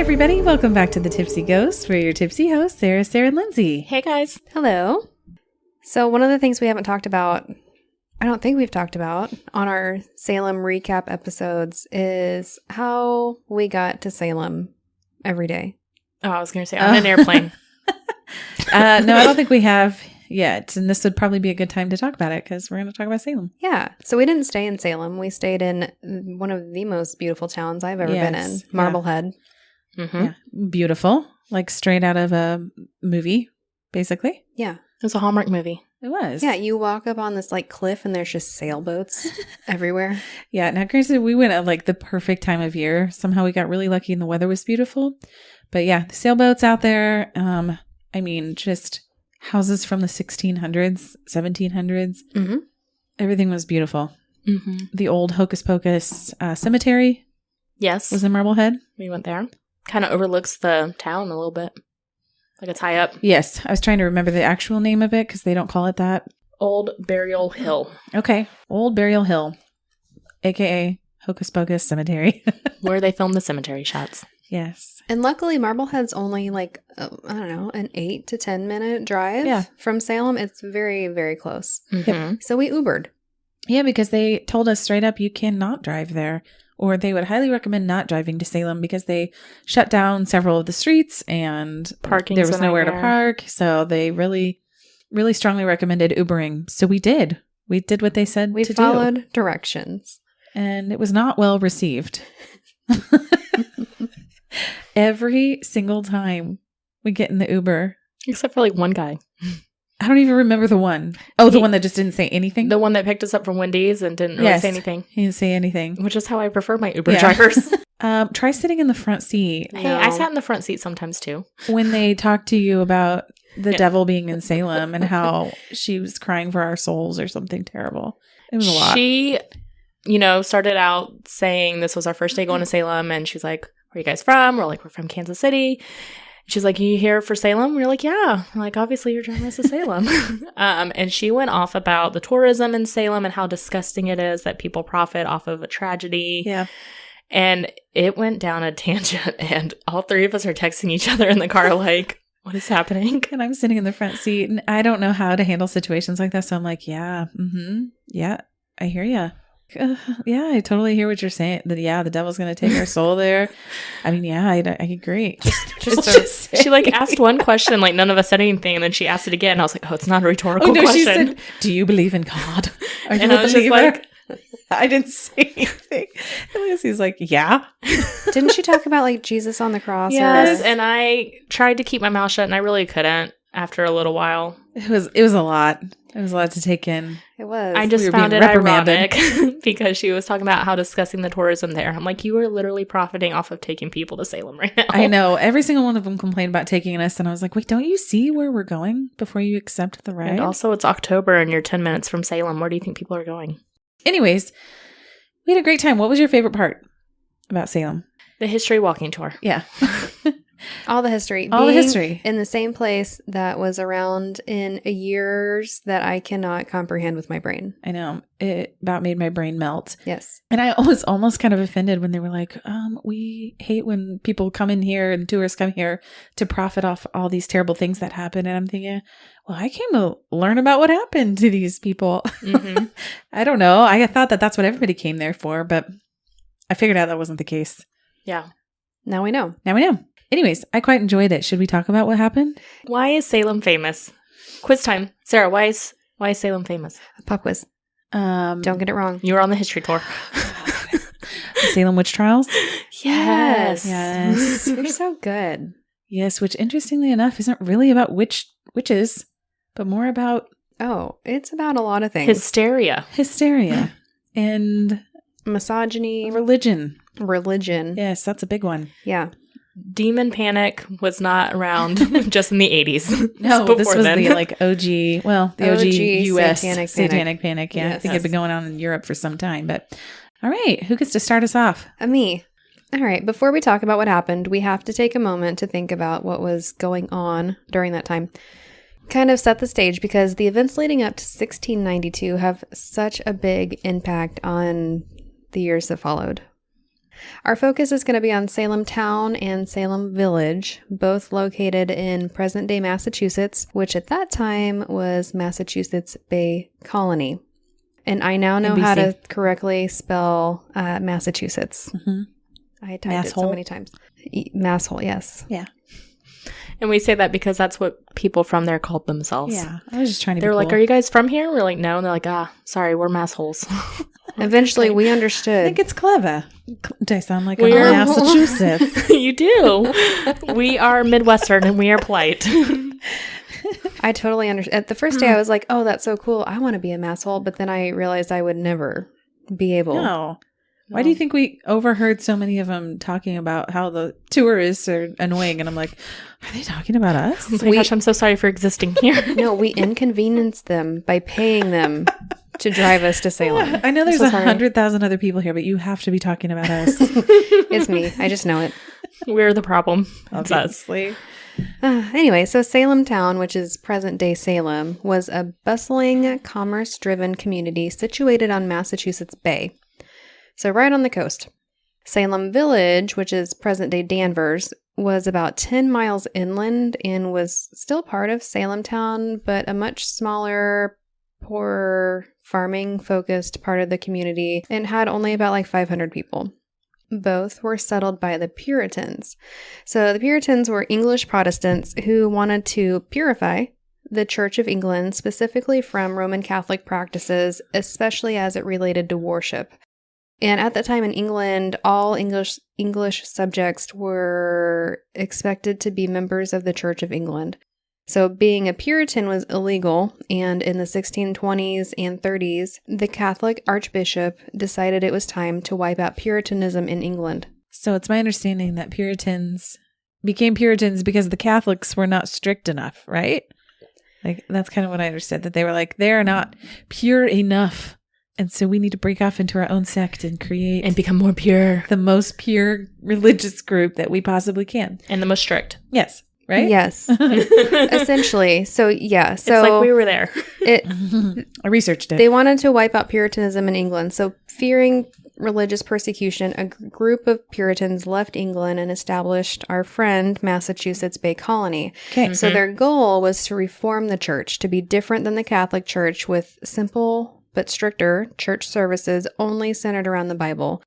everybody. Welcome back to The Tipsy Ghost. We're your tipsy hosts, Sarah, and Lindsay. Hey, guys. Hello. So one of the things we haven't talked about, I don't think we've talked about on our Salem recap episodes is how we got to Salem every day. Oh, I was going to say on an airplane. No, I don't think we have yet. And this would probably be a good time to talk about it because we're going to talk about Salem. Yeah. So we didn't stay in Salem. We stayed in one of the most beautiful towns I've ever been in, Marblehead. Mm-hmm. Yeah. Beautiful. Like straight out of a movie, basically. Yeah. It was a Hallmark movie. It was. Yeah. You walk up on this like cliff and there's just sailboats everywhere. Yeah. Now, granted, we went at like the perfect time of year. Somehow we got really lucky and the weather was beautiful. But yeah, the sailboats out there. I mean, just houses from the 1600s, 1700s. Mm-hmm. Everything was beautiful. Mm-hmm. The old Hocus Pocus cemetery Yes. was in Marblehead. We went there. Kind of overlooks the town a little bit. Like it's high up. Yes. I was trying to remember the actual name of it because they don't call it that. Old Burial Hill. Okay. Old Burial Hill, a.k.a. Hocus Pocus Cemetery. Where they filmed the cemetery shots. Yes. And luckily, Marblehead's only like, I don't know, an 8 to 10 minute drive from Salem. It's very, very close. Mm-hmm. So we Ubered. Yeah, because they told us straight up you cannot drive there. Or they would highly recommend not driving to Salem because they shut down several of the streets and Parking's there was a nowhere to nightmare. park. So they really, really strongly recommended Ubering. So we did. We did what they said We to followed do. directions. And it was not well received. Every single time we get in the Uber. Except for like one guy. I don't even remember the one. Oh, the one that just didn't say anything? The one that picked us up from Wendy's and didn't really say anything. He didn't say anything. Which is how I prefer my Uber drivers. Try sitting in the front seat. Hey, I sat in the front seat sometimes too. When they talk to you about the devil being in Salem and how she was crying for our souls or something terrible. It was a lot. She, started out saying this was our first day going to Salem. And she's like, where are you guys from? We're like, we're from Kansas City. She's like, you here for Salem? We're like, yeah. I'm like, obviously you're driving us to Salem. And she went off about the tourism in Salem and how disgusting it is that people profit off of a tragedy. Yeah. And it went down a tangent and all three of us are texting each other in the car like, what is happening? And I'm sitting in the front seat and I don't know how to handle situations like that. So I'm like, yeah, I hear you. Yeah, I totally hear what you're saying. The devil's going to take our soul there. I mean, yeah, I agree. She like asked one question, like none of us said anything, and then she asked it again. And I was like, oh, it's not a rhetorical question. She said, do you believe in God? Are you and a I was believer? just like, I didn't say anything. And Lucy's like, yeah. Didn't she talk about like Jesus on the cross? Yes, and I tried to keep my mouth shut, and I really couldn't after a little while. It was a lot. It was a lot to take in. It was. I just We were found being it reprimanded. ironic because she was talking about how disgusting the tourism there. I'm like, you are literally profiting off of taking people to Salem right now. I know. Every single one of them complained about taking us. And I was like, wait, don't you see where we're going before you accept the ride? And also, it's October and you're 10 minutes from Salem. Where do you think people are going? Anyways, we had a great time. What was your favorite part about Salem? The history walking tour. Yeah. All the history. All the Being history. in the same place that was around in years that I cannot comprehend with my brain. I know. It about made my brain melt. Yes. And I was almost kind of offended when they were like, we hate when people come in here and tourists come here to profit off all these terrible things that happen. And I'm thinking, well, I came to learn about what happened to these people. Mm-hmm. I don't know. I thought that that's what everybody came there for, but I figured out that wasn't the case. Yeah. Now we know. Now we know. Anyways, I quite enjoyed it. Should we talk about what happened? Why is Salem famous? Quiz time. Sarah, why is Salem famous? Pop quiz. Don't get it wrong. You were on the history tour. Salem Witch Trials? Yes. Yes. You're so good. Yes, which interestingly enough isn't really about witches, but more about Oh, it's about a lot of things. Hysteria. hysteria and Misogyny. religion. Religion. Yes, that's a big one. Yeah. Demon panic was not around just in the 80s. No, Before this was then. the like OG, well, the OG, OG US satanic panic. Yeah, I Yes. think it'd been going on in Europe for some time. But all right, who gets to start us off? Me. All right. Before we talk about what happened, we have to take a moment to think about what was going on during that time. Kind of set the stage because the events leading up to 1692 have such a big impact on the years that followed. Our focus is going to be on Salem Town and Salem Village, both located in present-day Massachusetts, which at that time was Massachusetts Bay Colony. And I now know how to correctly spell Massachusetts. Mm-hmm. I typed it so many times. Masshole, yes. Yeah. And we say that because that's what people from there called themselves. Yeah. I was just trying to They were be like, cool. are you guys from here? We're like, no. And they're like, sorry, we're massholes. Eventually, we I understood. think it's clever. Do I sound like We I'm are- Massachusetts? You do. We are Midwestern and we are polite. I totally understand. At the first day, I was like, oh, that's so cool. I want to be a masshole. But then I realized I would never be able. No. Why do you think we overheard so many of them talking about how the tourists are annoying? And I'm like, are they talking about us? Oh my gosh, I'm so sorry for existing here. No, we inconvenienced them by paying them to drive us to Salem. I know there's so sorry. 100,000 other people here, but you have to be talking about us. It's me. I just know it. We're the problem. It's us. Obviously. Anyway, so Salem Town, which is present-day Salem, was a bustling, commerce-driven community situated on Massachusetts Bay. So right on the coast. Salem Village, which is present-day Danvers, was about 10 miles inland and was still part of Salem Town, but a much smaller, poorer, farming-focused part of the community and had only about like 500 people. Both were settled by the Puritans. So the Puritans were English Protestants who wanted to purify the Church of England, specifically from Roman Catholic practices, especially as it related to worship. And at that time in England, all English subjects were expected to be members of the Church of England. So being a Puritan was illegal, and in the 1620s and 30s, the Catholic Archbishop decided it was time to wipe out Puritanism in England. So it's my understanding that Puritans became Puritans because the Catholics were not strict enough, right? Like, that's kind of what I understood, that they were like, they're not pure enough. And so we need to break off into our own sect and create And become more pure. the most pure religious group that we possibly can. And the most strict. Yes. Right? Yes, essentially. So yeah, so it's like we were there. I researched it. They wanted to wipe out Puritanism in England. So fearing religious persecution, a group of Puritans left England and established our friend Massachusetts Bay Colony. Okay. So their goal was to reform the church to be different than the Catholic Church, with simple but stricter church services only centered around the Bible.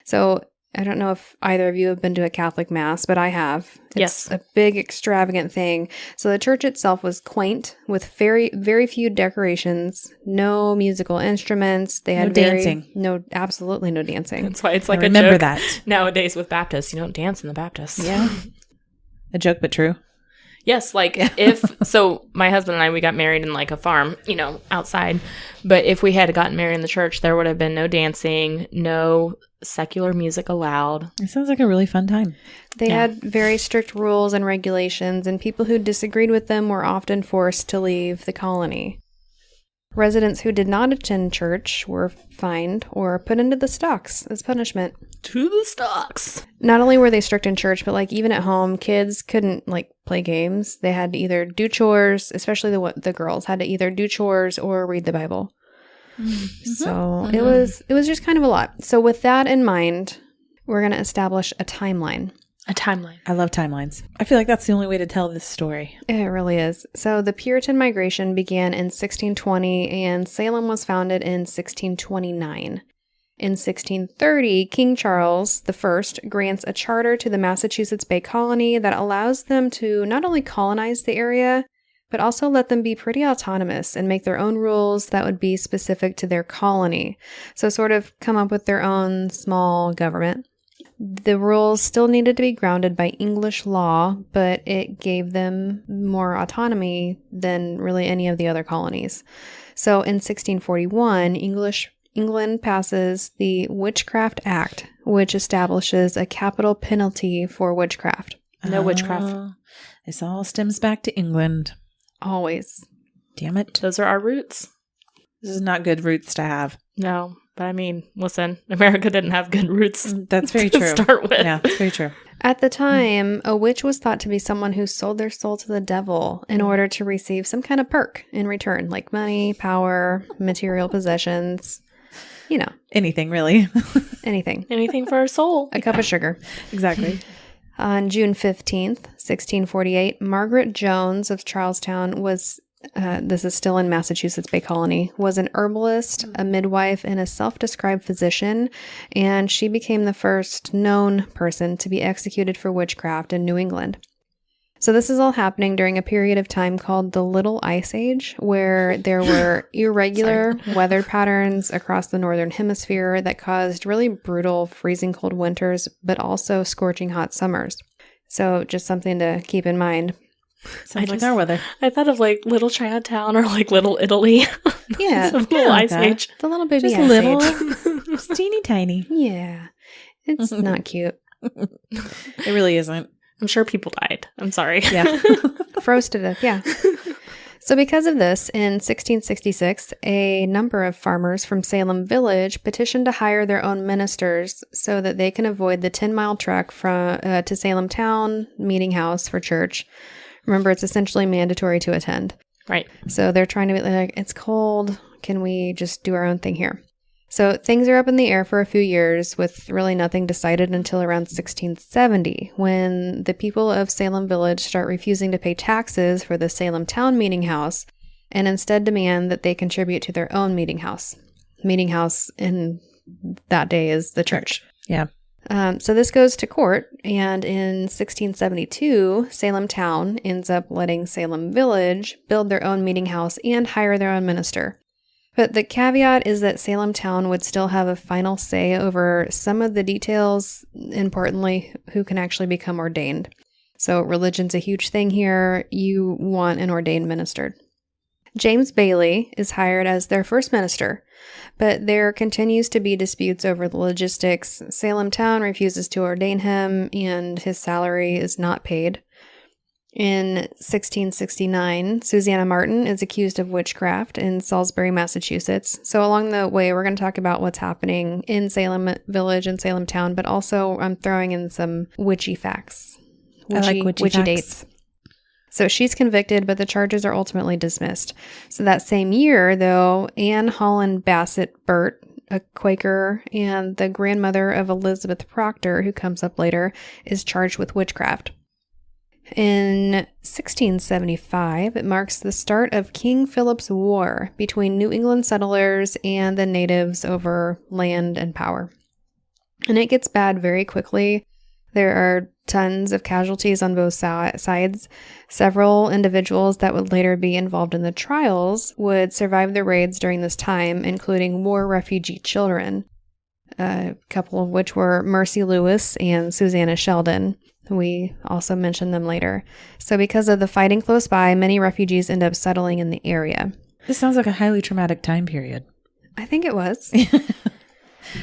So I don't know if either of you have been to a Catholic Mass, but I have. It's Yes. a big, extravagant thing. So the church itself was quaint, with very, very few decorations, no musical instruments. They had No dancing. Absolutely no dancing. That's why it's I like a remember joke that. nowadays with Baptists. You don't dance in the Baptists. Yeah. A joke, but true. Yes, like so my husband and I, we got married in like a farm, outside. But if we had gotten married in the church, there would have been no dancing, no secular music allowed. It sounds like a really fun time. They had very strict rules and regulations, and people who disagreed with them were often forced to leave the colony. Residents who did not attend church were fined or put into the stocks as punishment. To the stocks. Not only were they strict in church, but like even at home, kids couldn't like play games. They had to either do chores, especially the girls had to either do chores or read the Bible. Mm-hmm. So it was just kind of a lot. So with that in mind, we're going to establish a timeline. A timeline. I love timelines. I feel like that's the only way to tell this story. It really is. So the Puritan migration began in 1620 and Salem was founded in 1629. In 1630, King Charles I grants a charter to the Massachusetts Bay Colony that allows them to not only colonize the area, but also let them be pretty autonomous and make their own rules that would be specific to their colony. So sort of come up with their own small government. The rules still needed to be grounded by English law, but it gave them more autonomy than really any of the other colonies. So in 1641, England passes the Witchcraft Act, which establishes a capital penalty for witchcraft. No witchcraft. This all stems back to England. Always. Damn it. Those are our roots. This is not good roots to have. No, but I mean, listen, America didn't have good roots. That's very to true. start with. Yeah, that's very true. At the time, a witch was thought to be someone who sold their soul to the devil in order to receive some kind of perk in return, like money, power, material possessions. You know, Anything, really. anything. Anything for our soul. A cup of sugar. Exactly. On June 15th, 1648, Margaret Jones of Charlestown was, this is still in Massachusetts Bay Colony, was an herbalist, a midwife, and a self-described physician, and she became the first known person to be executed for witchcraft in New England. So this is all happening during a period of time called the Little Ice Age, where there were irregular weather patterns across the northern hemisphere that caused really brutal freezing cold winters, but also scorching hot summers. So just something to keep in mind. Sounds like our weather. I thought of like Little Chinatown or like Little Italy. Yeah. Some little ice that. age. The little baby Just ice little, age. just teeny tiny. Yeah. It's not cute. It really isn't. I'm sure people died. I'm sorry. Yeah. Froze to death, yeah. So because of this, in 1666, a number of farmers from Salem Village petitioned to hire their own ministers so that they can avoid the 10-mile trek from to Salem Town Meeting House for church. Remember, it's essentially mandatory to attend. Right. So they're trying to be like, it's cold. Can we just do our own thing here? So things are up in the air for a few years with really nothing decided until around 1670, when the people of Salem Village start refusing to pay taxes for the Salem Town Meeting House and instead demand that they contribute to their own meeting house. Meeting house in that day is the church. Yeah. So this goes to court, and in 1672, Salem Town ends up letting Salem Village build their own meeting house and hire their own minister. But the caveat is that Salem Town would still have a final say over some of the details, importantly, who can actually become ordained. So religion's a huge thing here. You want an ordained minister. James Bailey is hired as their first minister, but there continues to be disputes over the logistics. Salem Town refuses to ordain him, and his salary is not paid. In 1669, Susanna Martin is accused of witchcraft in Salisbury, Massachusetts. So along the way, we're going to talk about what's happening in Salem Village and Salem Town, but also I'm throwing in some witchy facts. I like witchy facts. Dates. So she's convicted, but the charges are ultimately dismissed. So that same year, though, Anne Holland Bassett Burt, a Quaker and the grandmother of Elizabeth Proctor, who comes up later, is charged with witchcraft. In 1675, it marks the start of King Philip's War between New England settlers and the natives over land and power. And it gets bad very quickly. There are tons of casualties on both sides. Several individuals that would later be involved in the trials would survive the raids during this time, including war refugee children, a couple of which were Mercy Lewis and Susanna Sheldon. We also mentioned them later. So because of the fighting close by, many refugees end up settling in the area. This sounds like a highly traumatic time period. I think it was.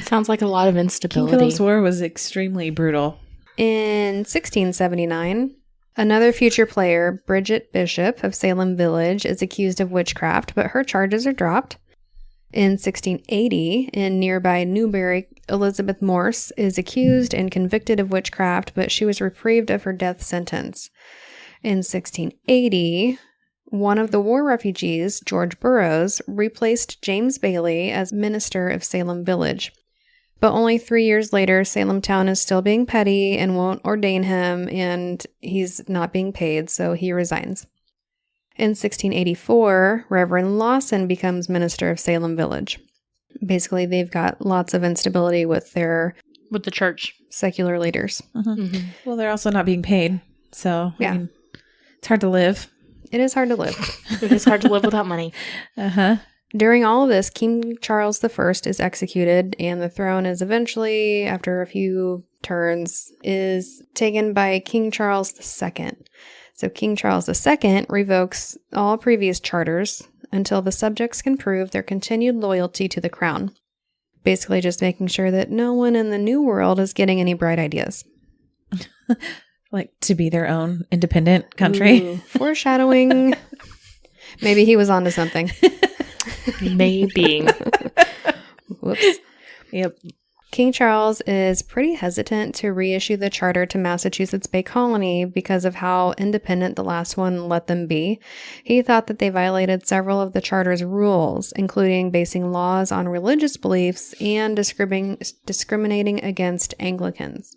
Sounds like a lot of King instability. Philip's War was extremely brutal. In 1679, another future player, Bridget Bishop of Salem Village, is accused of witchcraft, but her charges are dropped. In 1680, in nearby Newbury, Elizabeth Morse is accused and convicted of witchcraft, but she was reprieved of her death sentence. In 1680, one of the war refugees, George Burroughs, replaced James Bailey as minister of Salem Village. But only 3 years later, Salem Town is still being petty and won't ordain him, and he's not being paid, so he resigns. In 1684, Reverend Lawson becomes minister of Salem Village. Basically, they've got lots of instability with their with the church. secular leaders. Mm-hmm. Well, they're also not being paid. So, Yeah. I mean, it's hard to live. It is hard to live. It is hard to live without money. Uh-huh. During all of this, King Charles I is executed, and the throne is eventually, after a few turns, is taken by King Charles II. So King Charles II revokes all previous charters until the subjects can prove their continued loyalty to the crown. Basically just making sure that no one in the New World is getting any bright ideas. Like to be their own independent country. Ooh, foreshadowing. Maybe he was onto something. Maybe. Whoops. Yep. King Charles is pretty hesitant to reissue the charter to Massachusetts Bay Colony because of how independent the last one let them be. He thought that they violated several of the charter's rules, including basing laws on religious beliefs and discriminating against Anglicans.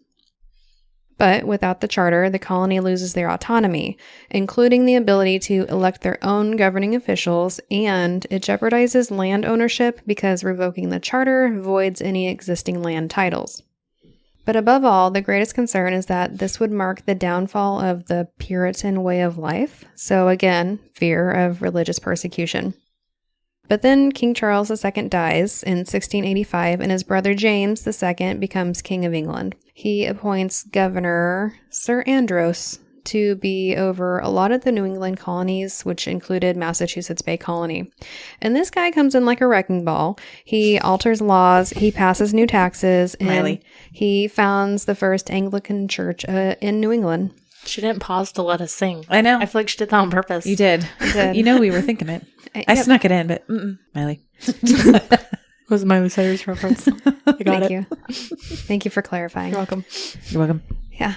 But without the charter, the colony loses their autonomy, including the ability to elect their own governing officials, and it jeopardizes land ownership because revoking the charter voids any existing land titles. But above all, the greatest concern is that this would mark the downfall of the Puritan way of life. So again, fear of religious persecution. But then King Charles II dies in 1685, and his brother James II becomes King of England. He appoints Governor Sir Andros to be over a lot of the New England colonies, which included Massachusetts Bay Colony. And this guy comes in like a wrecking ball. He alters laws, he passes new taxes, and he founds the first Anglican church in New England. She didn't pause to let us sing. I know. I feel like she did that on purpose. You did. You know we were thinking it. I snuck it in, but Miley. Was Miley Cyrus reference. I got Thank you. Thank you for clarifying. You're welcome. You're welcome. Yeah.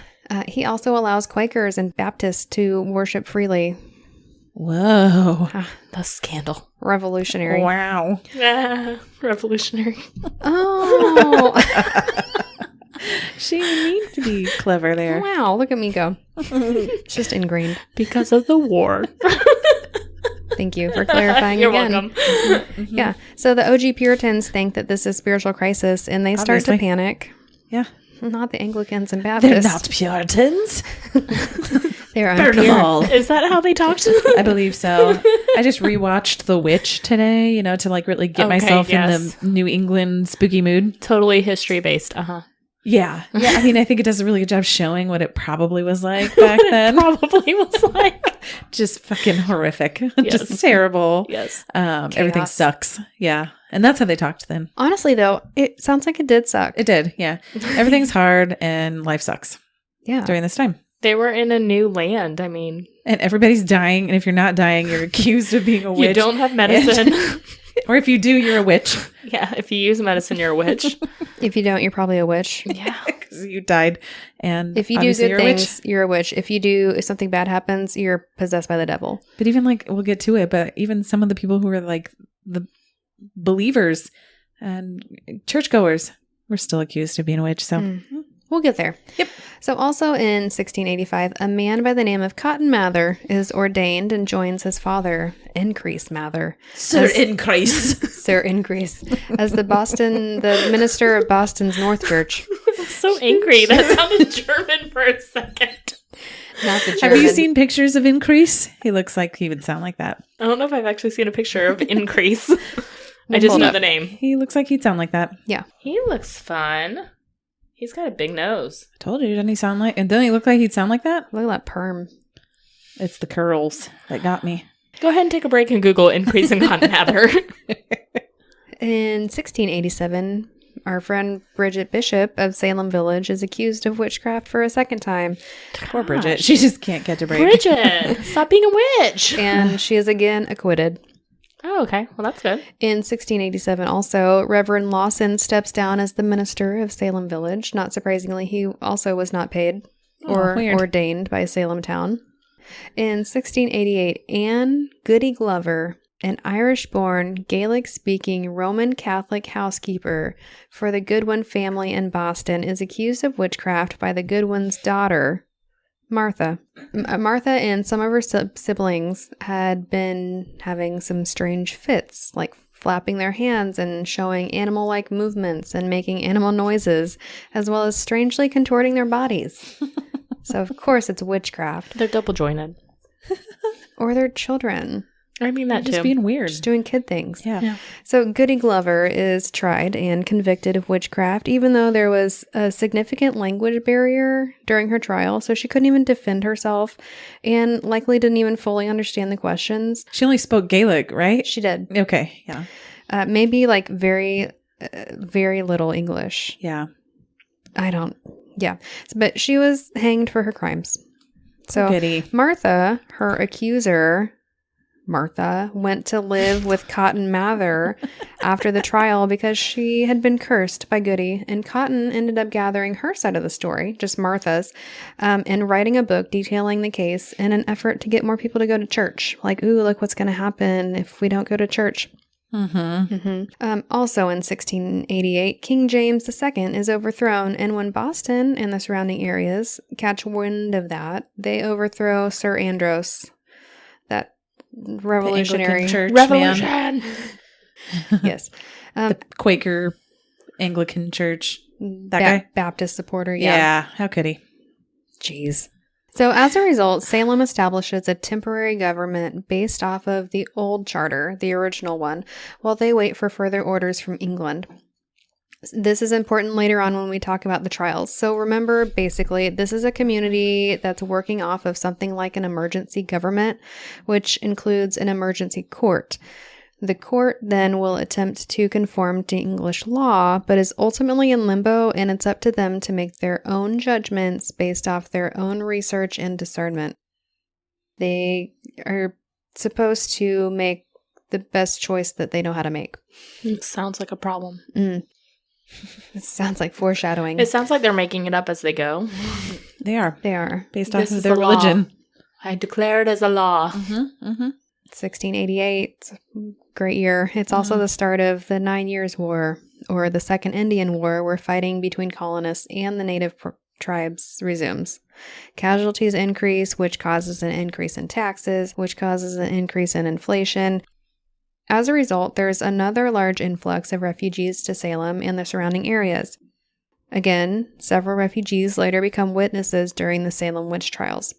He also allows Quakers and Baptists to worship freely. Whoa. The scandal. Revolutionary. Wow. Revolutionary. Oh. She needs to be clever there. Wow. Look at me go. It's just ingrained. Because of the war. Thank you for clarifying You're again. welcome. Mm-hmm. Yeah. So the OG Puritans think that this is spiritual crisis, and they start to panic. Yeah. Not the Anglicans and Baptists. They're not Puritans. They're Burn them all. Is that how they talked? I believe so. I just rewatched The Witch today, to like really get myself in the New England spooky mood. Totally history based. Yeah. Yeah. I mean, I think it does a really good job showing what it probably was like back then. Probably was like. Just fucking horrific. Yes. Just terrible. Yes. Everything sucks. Yeah. And that's how they talked then. Honestly, though, it sounds like it did suck. It did. Yeah. Everything's hard and life sucks. Yeah. During this time. They were in a new land. I mean. And everybody's dying. And if you're not dying, you're accused of being a witch. You don't have medicine. Or if you do, you're a witch. Yeah. If you use medicine, you're a witch. If you don't, you're probably a witch. Yeah. Because you died. And if you do good things, you're a witch. If something bad happens, you're possessed by the devil. But even we'll get to it, but even some of the people who were like the believers and churchgoers were still accused of being a witch. So we'll get there. Yep. So also in 1685, a man by the name of Cotton Mather is ordained and joins his father, Increase Mather. Sir Increase. Sir Increase. As the minister of Boston's North Church. So angry. That sounded German for a second. Not the German. Have you seen pictures of Increase? He looks like he would sound like that. I don't know if I've actually seen a picture of Increase. I just know the name. He looks like he'd sound like that. Yeah. He looks fun. He's got a big nose. I told you, doesn't he sound like? And doesn't he look like he'd sound like that? Look at that perm. It's the curls that got me. Go ahead and take a break and Google Increase in Cotton Mather. In 1687, our friend Bridget Bishop of Salem Village is accused of witchcraft for a second time. Poor Bridget. She just can't catch a break. Bridget, stop being a witch. And she is again acquitted. Oh, okay. Well, that's good. In 1687 also, Reverend Lawson steps down as the minister of Salem Village. Not surprisingly, he also was not paid or ordained by Salem town. In 1688, Anne Goody Glover, an Irish-born, Gaelic-speaking Roman Catholic housekeeper for the Goodwin family in Boston, is accused of witchcraft by the Goodwin's daughter, Martha. Martha and some of her siblings had been having some strange fits, like flapping their hands and showing animal-like movements and making animal noises, as well as strangely contorting their bodies. So, of course, it's witchcraft. They're double jointed. Or they're children. I mean, that just too. being weird. Just doing kid things. Yeah. So Goody Glover is tried and convicted of witchcraft, even though there was a significant language barrier during her trial. So she couldn't even defend herself and likely didn't even fully understand the questions. She only spoke Gaelic, right? She did. Okay. Yeah. Maybe like very, very little English. Yeah. Yeah. But she was hanged for her crimes. So Pity. Martha, her accuser, Martha, went to live with Cotton Mather after the trial because she had been cursed by Goody, and Cotton ended up gathering her side of the story, just Martha's, and writing a book detailing the case in an effort to get more people to go to church. Like, ooh, look what's going to happen if we don't go to church. Also in 1688, King James II is overthrown, and when Boston and the surrounding areas catch wind of that, they overthrow Sir Andros, that revolutionary church Revolution. man. Yes, The Quaker Anglican church. That guy? Baptist supporter. Yeah. How could he? Jeez. So as a result, Salem establishes a temporary government based off of the old charter, the original one, while they wait for further orders from England. This is important later on when we talk about the trials. So remember, basically, this is a community that's working off of something like an emergency government, which includes an emergency court. The court then will attempt to conform to English law, but is ultimately in limbo, and it's up to them to make their own judgments based off their own research and discernment. They are supposed to make the best choice that they know how to make. It sounds like a problem. It sounds like foreshadowing. It sounds like they're making it up as they go. They are. They are. Based This off of is their the law. religion. I declare it as a law. 1688, great year. It's also the start of the 9 Years' War, or the Second Indian War, where fighting between colonists and the native tribes resumes. Casualties increase, which causes an increase in taxes, which causes an increase in inflation. As a result, there's another large influx of refugees to Salem and the surrounding areas. Again, several refugees later become witnesses during the Salem Witch Trials.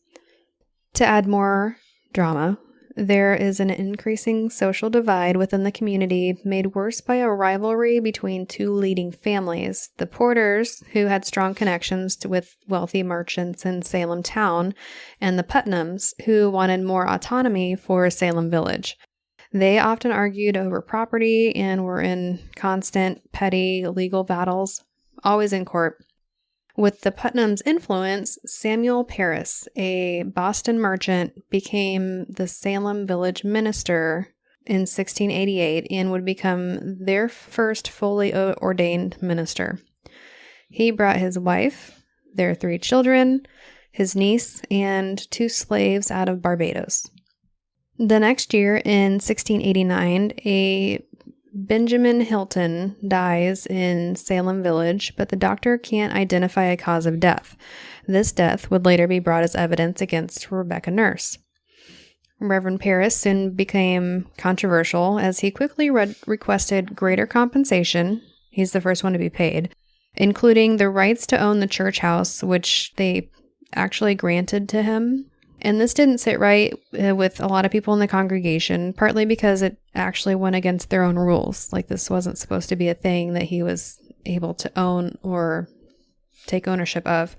To add more drama, there is an increasing social divide within the community, made worse by a rivalry between two leading families: the Porters, who had strong connections with wealthy merchants in Salem town, and the Putnams, who wanted more autonomy for Salem village. They often argued over property and were in constant petty legal battles, always in court. With the Putnams' influence, Samuel Parris, a Boston merchant, became the Salem village minister in 1688 and would become their first fully ordained minister. He brought his wife, their 3 children, his niece, and 2 slaves out of Barbados. The next year, in 1689, a Benjamin Hilton dies in Salem Village, but the doctor can't identify a cause of death. This death would later be brought as evidence against Rebecca Nurse. Reverend Parris soon became controversial as he quickly requested greater compensation. He's the first one to be paid, including the rights to own the church house, which they actually granted to him. And this didn't sit right with a lot of people in the congregation, partly because it actually went against their own rules. Like, this wasn't supposed to be a thing that he was able to own or take ownership of.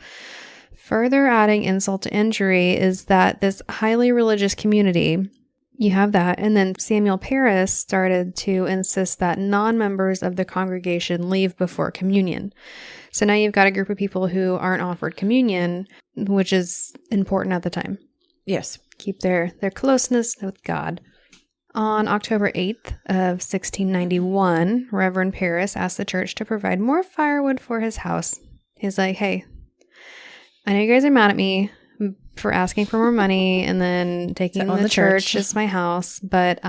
Further adding insult to injury is that this highly religious community, you have that, and then Samuel Parris started to insist that non-members of the congregation leave before communion. So now you've got a group of people who aren't offered communion, which is important at the time. Yes. Keep their closeness with God. On October 8th of 1691, Reverend Parris asked the church to provide more firewood for his house. He's like, hey, I know you guys are mad at me for asking for more money and then taking the church as my house, but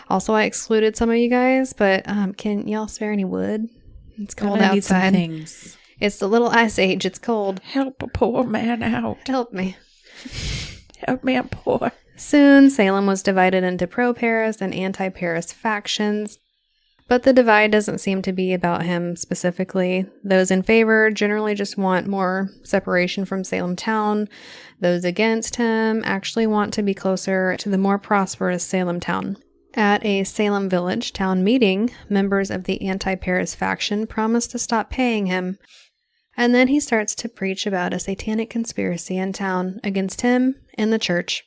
also I excluded some of you guys, but can y'all spare any wood? It's cold outside. Need some things. It's the little ice age. It's cold. Help a poor man out. Help me. Help me, I'm poor. Soon, Salem was divided into pro-Parris and anti-Parris factions, but the divide doesn't seem to be about him specifically. Those in favor generally just want more separation from Salem town. Those against him actually want to be closer to the more prosperous Salem town. At a Salem Village town meeting, members of the anti-Parris faction promise to stop paying him. And then he starts to preach about a satanic conspiracy in town against him and the church.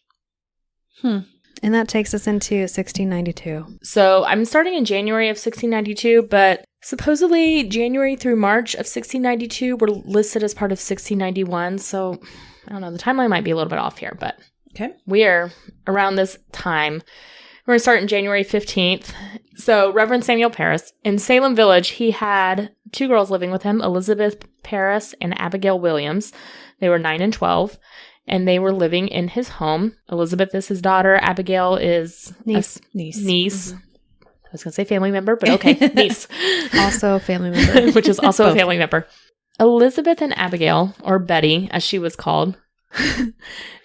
And that takes us into 1692. So I'm starting in January of 1692, but supposedly January through March of 1692 were listed as part of 1691. So I don't know, the timeline might be a little bit off here, but Okay. We are around this time. We're going to start on January 15th. So Reverend Samuel Parris, in Salem Village, he had 2 girls living with him, Elizabeth Parris and Abigail Williams. They were 9 and 12, and they were living in his home. Elizabeth is his daughter. Abigail is Niece. Niece. I was going to say family member, but okay, niece. Also a family member. Which is also Both. a family member. Elizabeth and Abigail, or Betty, as she was called,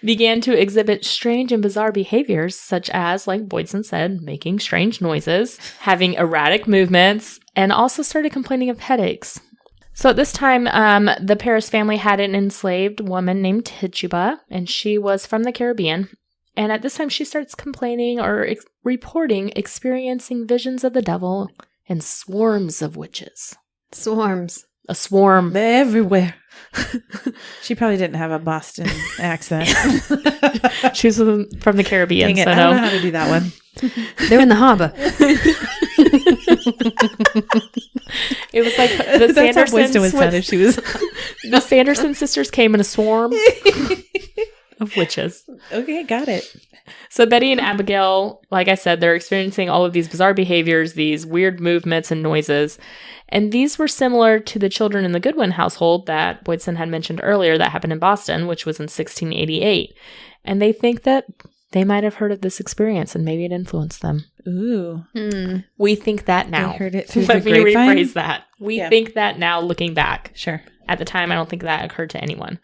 began to exhibit strange and bizarre behaviors, such as, like Boydson said, making strange noises, having erratic movements, and also started complaining of headaches. So at this time, the Parris family had an enslaved woman named Tituba, and she was from the Caribbean. And at this time, she starts complaining or reporting experiencing visions of the devil and swarms of witches. Swarms. A swarm. They're everywhere. She probably didn't have a Boston accent. She was from the Caribbean, Dang it, so I don't know no. how to do that one. They're in the harbor. It was like the That's how Winston would Sandersons. sound if she was. The Sanderson sisters came in a swarm of witches. Okay, got it. So Betty and Abigail, like I said, they're experiencing all of these bizarre behaviors, these weird movements and noises. And these were similar to the children in the Goodwin household that Boydson had mentioned earlier that happened in Boston, which was in 1688. And they think that they might have heard of this experience and maybe it influenced them. Ooh. We think that now. They heard it through Let the me grapevine? rephrase that. We Yeah. think that now looking back. Sure. At the time, I don't think that occurred to anyone.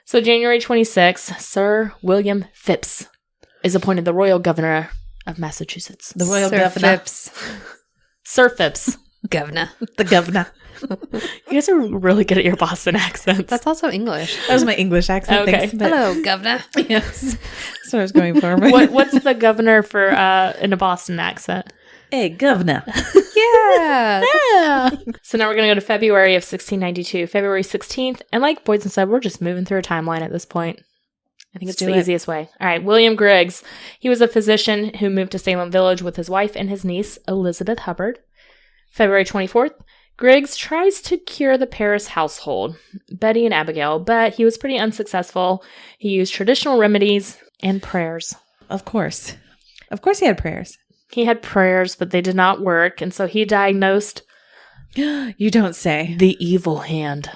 So January 26th, Sir William Phipps is appointed the Royal Governor of Massachusetts. The Royal Sir Governor. Phipps. Sir Phipps. Governor. The governor. You guys are really good at your Boston accents. That's also English. That was my English accent. Okay. Thanks, but Hello, Governor. yes. That's what I was going for. What's the governor for in a Boston accent? Hey, governor. Yeah. Yeah. So now we're going to go to February of 1692, February 16th. And like Boydson said, we're just moving through a timeline at this point. I think it's Let's the do it. easiest way. All right. William Griggs. He was a physician who moved to Salem Village with his wife and his niece, Elizabeth Hubbard. February 24th. Griggs tries to cure the Parris household, Betty and Abigail, but he was pretty unsuccessful. He used traditional remedies and prayers. Of course. Of course he had prayers. He had prayers, but they did not work, and so he diagnosed You don't say. the evil hand.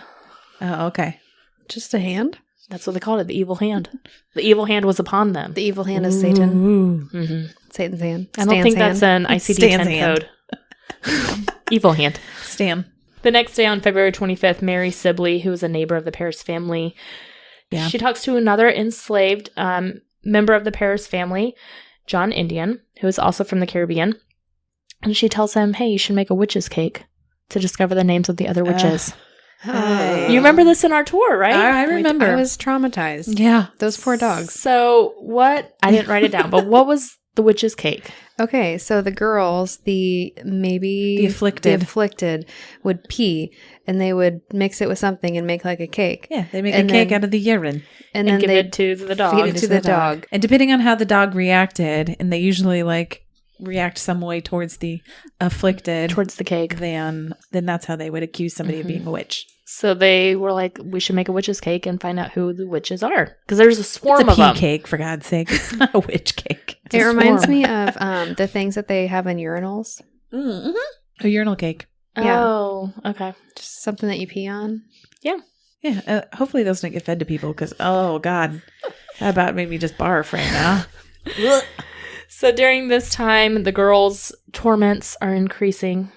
Oh, okay. Just a hand? That's what they called it, the evil hand. The evil hand was upon them. The evil hand is Satan. Mm-hmm. Satan's hand. I don't think that's an ICD-10 Stan's hand. code. Evil hand. Stan. The next day on February 25th, Mary Sibley, who was a neighbor of the Parris family, Yeah. she talks to another enslaved member of the Parris family, John Indian, who is also from the Caribbean. And she tells him, hey, you should make a witch's cake to discover the names of the other witches. Hey. You remember this in our tour, right? I remember. I was traumatized. Yeah. Those poor dogs. So what, I didn't write it down, but what was the witch's cake? Okay, so the girls, the afflicted would pee, and they would mix it with something and make like a cake. Yeah, they make And a cake then- out of the urine. And And then give they it to the dog. feed it to the dog. And depending on how the dog reacted, and they usually react some way towards the afflicted Towards the cake. then that's how they would accuse somebody of being a witch. So they were like, we should make a witch's cake and find out who the witches are. Because there's a It's swarm a of pea them. cake, for God's sake. It's not a witch cake. It's a It reminds swarm. me of the things that they have in urinals. Mm-hmm. A urinal cake. Yeah. Oh, okay. Just something that you pee on. Yeah, hopefully those don't get fed to people because, oh, God. That about made me just barf right now. So during this time, the girls' torments are increasing.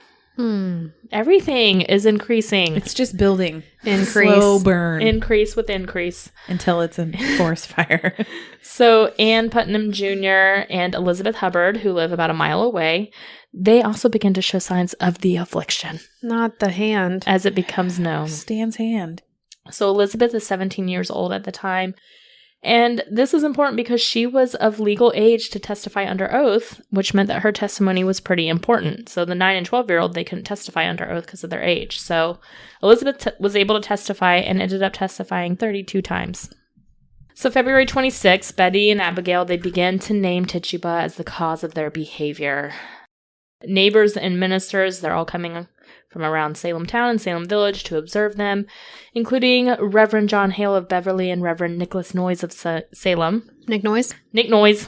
Everything is increasing. It's just building. Increase. Slow burn. Increase with increase. Until it's a forest fire. So Ann Putnam Jr. and Elizabeth Hubbard, who live about a mile away, they also begin to show signs of the affliction Not the hand. as it becomes known. Stan's hand. So Elizabeth is 17 years old at the time. And this is important because she was of legal age to testify under oath, which meant that her testimony was pretty important. So the 9 and 12-year-old, they couldn't testify under oath because of their age. So Elizabeth was able to testify and ended up testifying 32 times. So February 26th, Betty and Abigail, they began to name Tituba as the cause of their behavior. Neighbors and ministers, they're all coming from around Salem Town and Salem Village to observe them, including Reverend John Hale of Beverly and Reverend Nicholas Noyes of Salem. Nick Noyes? Nick Noyes.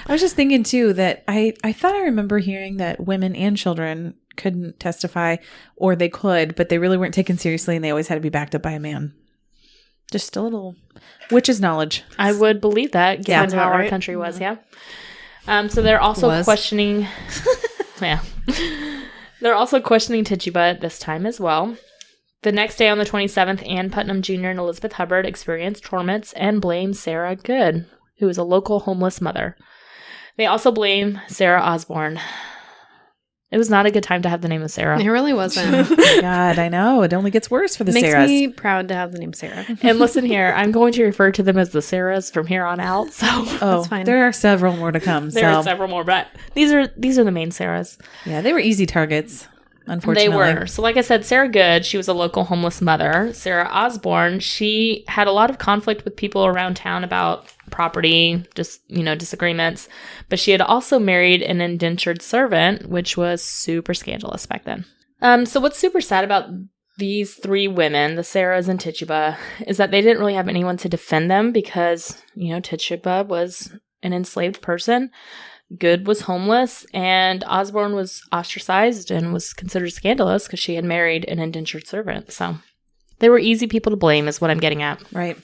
I was just thinking, too, that I thought I remember hearing that women and children couldn't testify, or they could, but they really weren't taken seriously, and they always had to be backed up by a man. Just a little witch's knowledge. I would believe that, given how our country was, So they're also questioning... yeah. They're also questioning Tituba at this time as well. The next day on the 27th, Ann Putnam Jr. and Elizabeth Hubbard experienced torments and blame Sarah Good, who is a local homeless mother. They also blame Sarah Osborne. It was not a good time to have the name of Sarah. It really wasn't. God, I know. It only gets worse for the Makes Sarahs. me proud to have the name Sarah. And listen here, I'm going to refer to them as the Sarahs from here on out. So that's fine. There are several more to come. There are several more, but these are the main Sarahs. Yeah, they were easy targets. Unfortunately. They were. So like I said, Sarah Good, she was a local homeless mother. Sarah Osborne, she had a lot of conflict with people around town about property, just, disagreements. But she had also married an indentured servant, which was super scandalous back then. So what's super sad about these three women, the Sarahs and Tituba, is that they didn't really have anyone to defend them because, Tituba was an enslaved person. Good was homeless, and Osborne was ostracized and was considered scandalous because she had married an indentured servant. So they were easy people to blame is what I'm getting at. Right.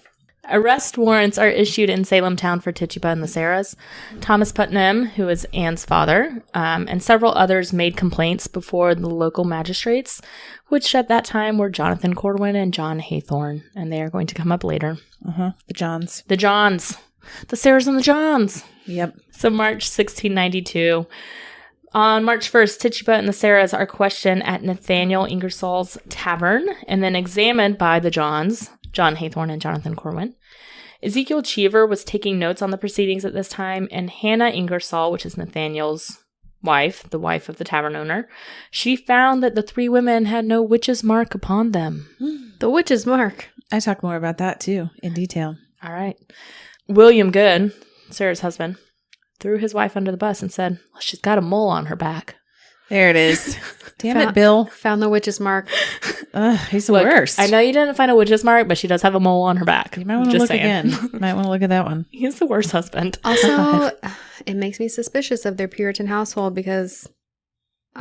Arrest warrants are issued in Salem Town for Tituba and the Sarahs. Thomas Putnam, who is Anne's father, and several others made complaints before the local magistrates, which at that time were Jonathan Corwin and John Haythorne, and they are going to come up later. The Johns. The Johns. The Sarahs and the Johns. Yep. So March 1692. On March 1st, Tituba and the Sarahs are questioned at Nathaniel Ingersoll's tavern and then examined by the Johns, John Haythorne and Jonathan Corwin. Ezekiel Cheever was taking notes on the proceedings at this time, and Hannah Ingersoll, which is Nathaniel's wife, the wife of the tavern owner, she found that the three women had no witch's mark upon them. The witch's mark. I talk more about that, too, in detail. All right. William Good, Sarah's husband, threw his wife under the bus and said, well, she's got a mole on her back. There it is. Damn it, Bill. Found the witch's mark. He's the worst. I know you didn't find a witch's mark, but she does have a mole on her back. You might want to look again. Might want to look at that one. He's the worst husband. Also, it makes me suspicious of their Puritan household because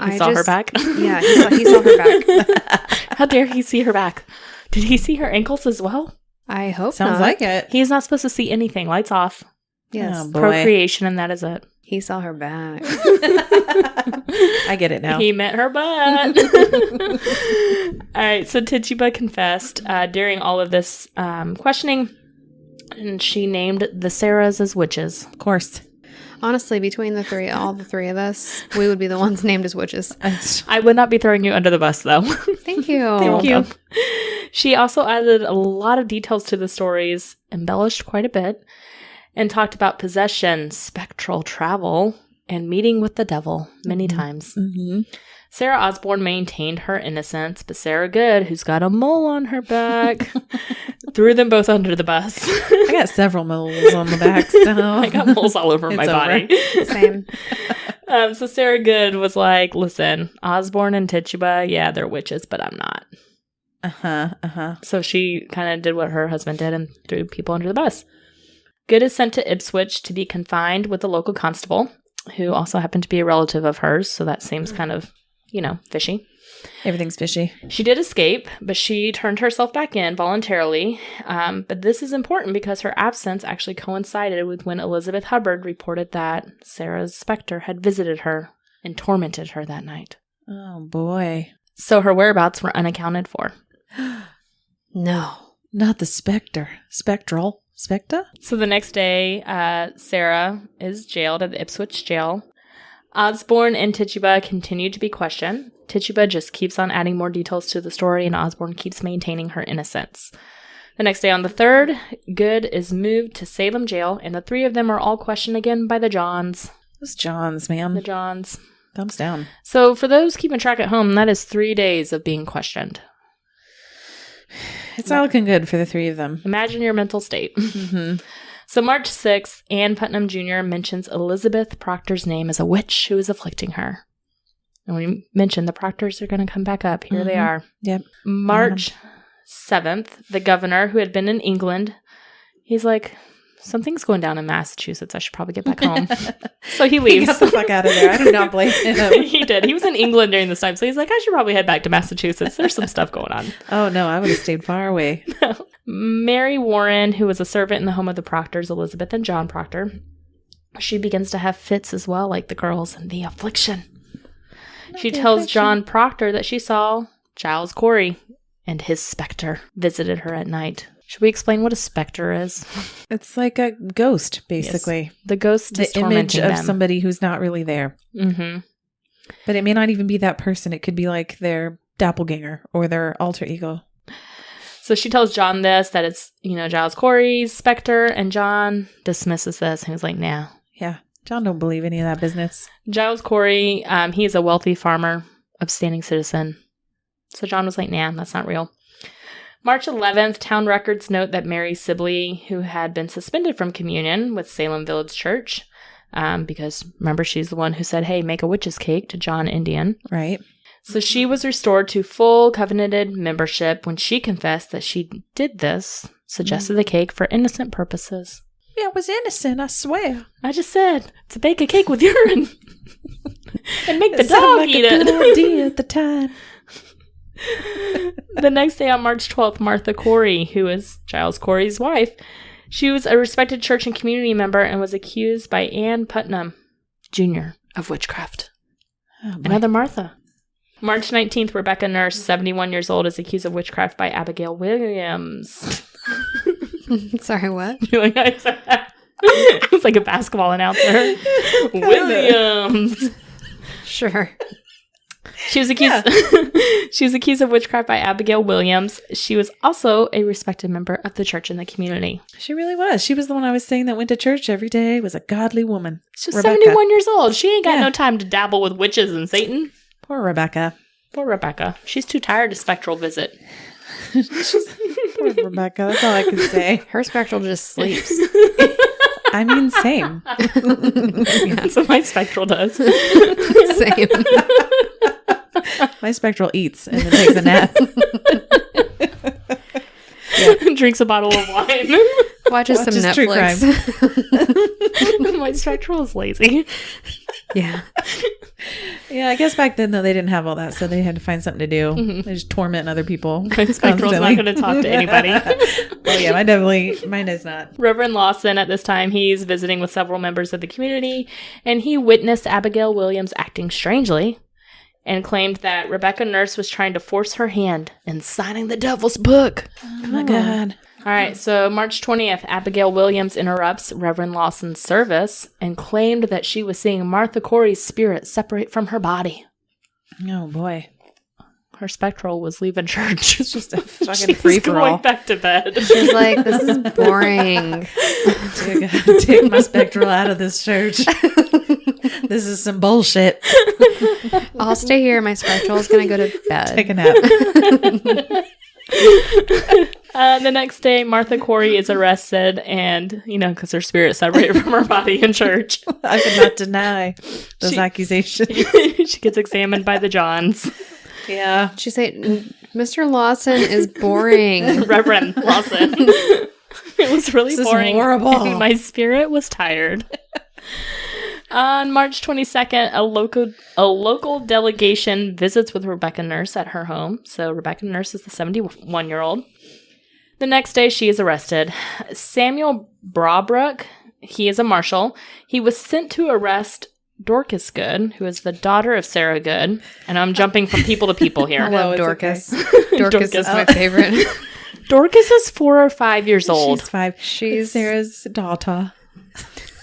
he saw her back? Yeah, he saw her back. How dare he see her back? Did he see her ankles as well? I hope Sounds not. like it. He's not supposed to see anything. Lights off. Yes. Oh, boy. Procreation, and that is it. He saw her back. I get it now. He met her butt. All right, so Tituba confessed during all of this questioning, and she named the Sarahs as witches. Of course. Honestly, between all the three of us, we would be the ones named as witches. I would not be throwing you under the bus, though. Thank you. Thank you. She also added a lot of details to the stories, embellished quite a bit, and talked about possession, spectral travel, and meeting with the devil many times. Mm-hmm. Sarah Osborne maintained her innocence, but Sarah Good, who's got a mole on her back, threw them both under the bus. I got several moles on the back, so I got moles all over my body. Same. So Sarah Good was like, listen, Osborne and Tituba, yeah, they're witches, but I'm not. So she kind of did what her husband did and threw people under the bus. Good is sent to Ipswich to be confined with the local constable, who also happened to be a relative of hers, so that seems kind of, fishy. Everything's fishy. She did escape, but she turned herself back in voluntarily. But this is important because her absence actually coincided with when Elizabeth Hubbard reported that Sarah's specter had visited her and tormented her that night. Oh, boy. So her whereabouts were unaccounted for. No. Not the specter. Spectral. Specta? So the next day, Sarah is jailed at the Ipswich jail. Osborne and Tituba continue to be questioned. Tituba just keeps on adding more details to the story, and Osborne keeps maintaining her innocence. The next day on the 3rd, Good is moved to Salem jail, and the three of them are all questioned again by the Johns. Those Johns, man. The Johns. Thumbs down. So for those keeping track at home, that is 3 days of being questioned. It's not looking good for the three of them. Imagine your mental state. Mm-hmm. So March 6th, Ann Putnam Jr. mentions Elizabeth Proctor's name as a witch who is afflicting her. And we mentioned the proctors are going to come back up. Here they are. Yep. March 7th, the governor, who had been in England, he's like, something's going down in Massachusetts. I should probably get back home. So he leaves. He got the fuck out of there. I do not blame him. He did. He was in England during this time. So he's like, I should probably head back to Massachusetts. There's some stuff going on. Oh, no. I would have stayed far away. Mary Warren, who was a servant in the home of the Proctors, Elizabeth and John Proctor, she begins to have fits as well, like the girls in The Affliction. She tells John Proctor that she saw Giles Corey and his specter visited her at night. Should we explain what a specter is? It's like a ghost, basically. Yes. The ghost is tormenting image of somebody who's not really there. Mm-hmm. But it may not even be that person. It could be like their doppelganger or their alter ego. So she tells John this, that it's, Giles Corey's specter, and John dismisses this. And he's like, nah. Yeah. John don't believe any of that business. Giles Corey, he is a wealthy farmer, upstanding citizen. So John was like, nah, that's not real. March 11th, town records note that Mary Sibley, who had been suspended from communion with Salem Village Church, because remember, she's the one who said, hey, make a witch's cake to John Indian. Right. So she was restored to full covenanted membership when she confessed that she did this, suggested the cake for innocent purposes. Yeah, I was innocent, I swear. I just said to bake a cake with urine and make the It sounded dog like eat a it. good idea at the time. The next day on March 12th, Martha Corey, who is Giles Corey's wife, she was a respected church and community member and was accused by Ann Putnam Jr. of witchcraft. Oh, Another Martha. March 19th, Rebecca Nurse, 71 years old, is accused of witchcraft by Abigail Williams. Sorry, what? You like I said that? It was like a basketball announcer. Williams. Sure. She was accused. She was accused of witchcraft by Abigail Williams. She was also a respected member of the church and the community. She really was. She was the one I was saying that went to church every day, was a godly woman. She was Rebecca. 71 years old. She ain't got no time to dabble with witches and Satan. Poor Rebecca. Poor Rebecca. She's too tired to spectral visit. Poor Rebecca. That's all I can say. Her spectral just sleeps. I mean, same. That's what my spectral does. Same. My spectral eats and then takes a nap. Drinks a bottle of wine. Watches some true Netflix. My spectral is lazy. Yeah. Yeah, I guess back then, though, they didn't have all that, so they had to find something to do. Mm-hmm. They just torment other people. My spectral's not going to talk to anybody. Oh, yeah, mine is not. Reverend Lawson, at this time, he's visiting with several members of the community, and he witnessed Abigail Williams acting strangely and claimed that Rebecca Nurse was trying to force her hand in signing the devil's book. Oh, my God. All right, so March 20th, Abigail Williams interrupts Reverend Lawson's service and claimed that she was seeing Martha Corey's spirit separate from her body. Oh, boy. Her spectral was leaving church. It's just a fucking free-for-all. Going back to bed. She's like, this is boring. Take my spectral out of this church. This is some bullshit. I'll stay here. My spectral is going to go to bed. Take a nap. The next day, Martha Corey is arrested and, because her spirit separated from her body in church. I could not deny those accusations. She gets examined by the Johns. Yeah. She said, Mr. Lawson is boring. Reverend Lawson. It was really This is boring. horrible. And my spirit was tired. On March 22nd, a local delegation visits with Rebecca Nurse at her home. So Rebecca Nurse is the 71-year-old. The next day, she is arrested. Samuel Brawbrook, he is a marshal. He was sent to arrest Dorcas Good, who is the daughter of Sarah Good. And I'm jumping from people to people here. I love it's Dorcas. okay. Dorcas is my favorite. Dorcas is 4 or 5 years old. She's 5. She's Sarah's daughter.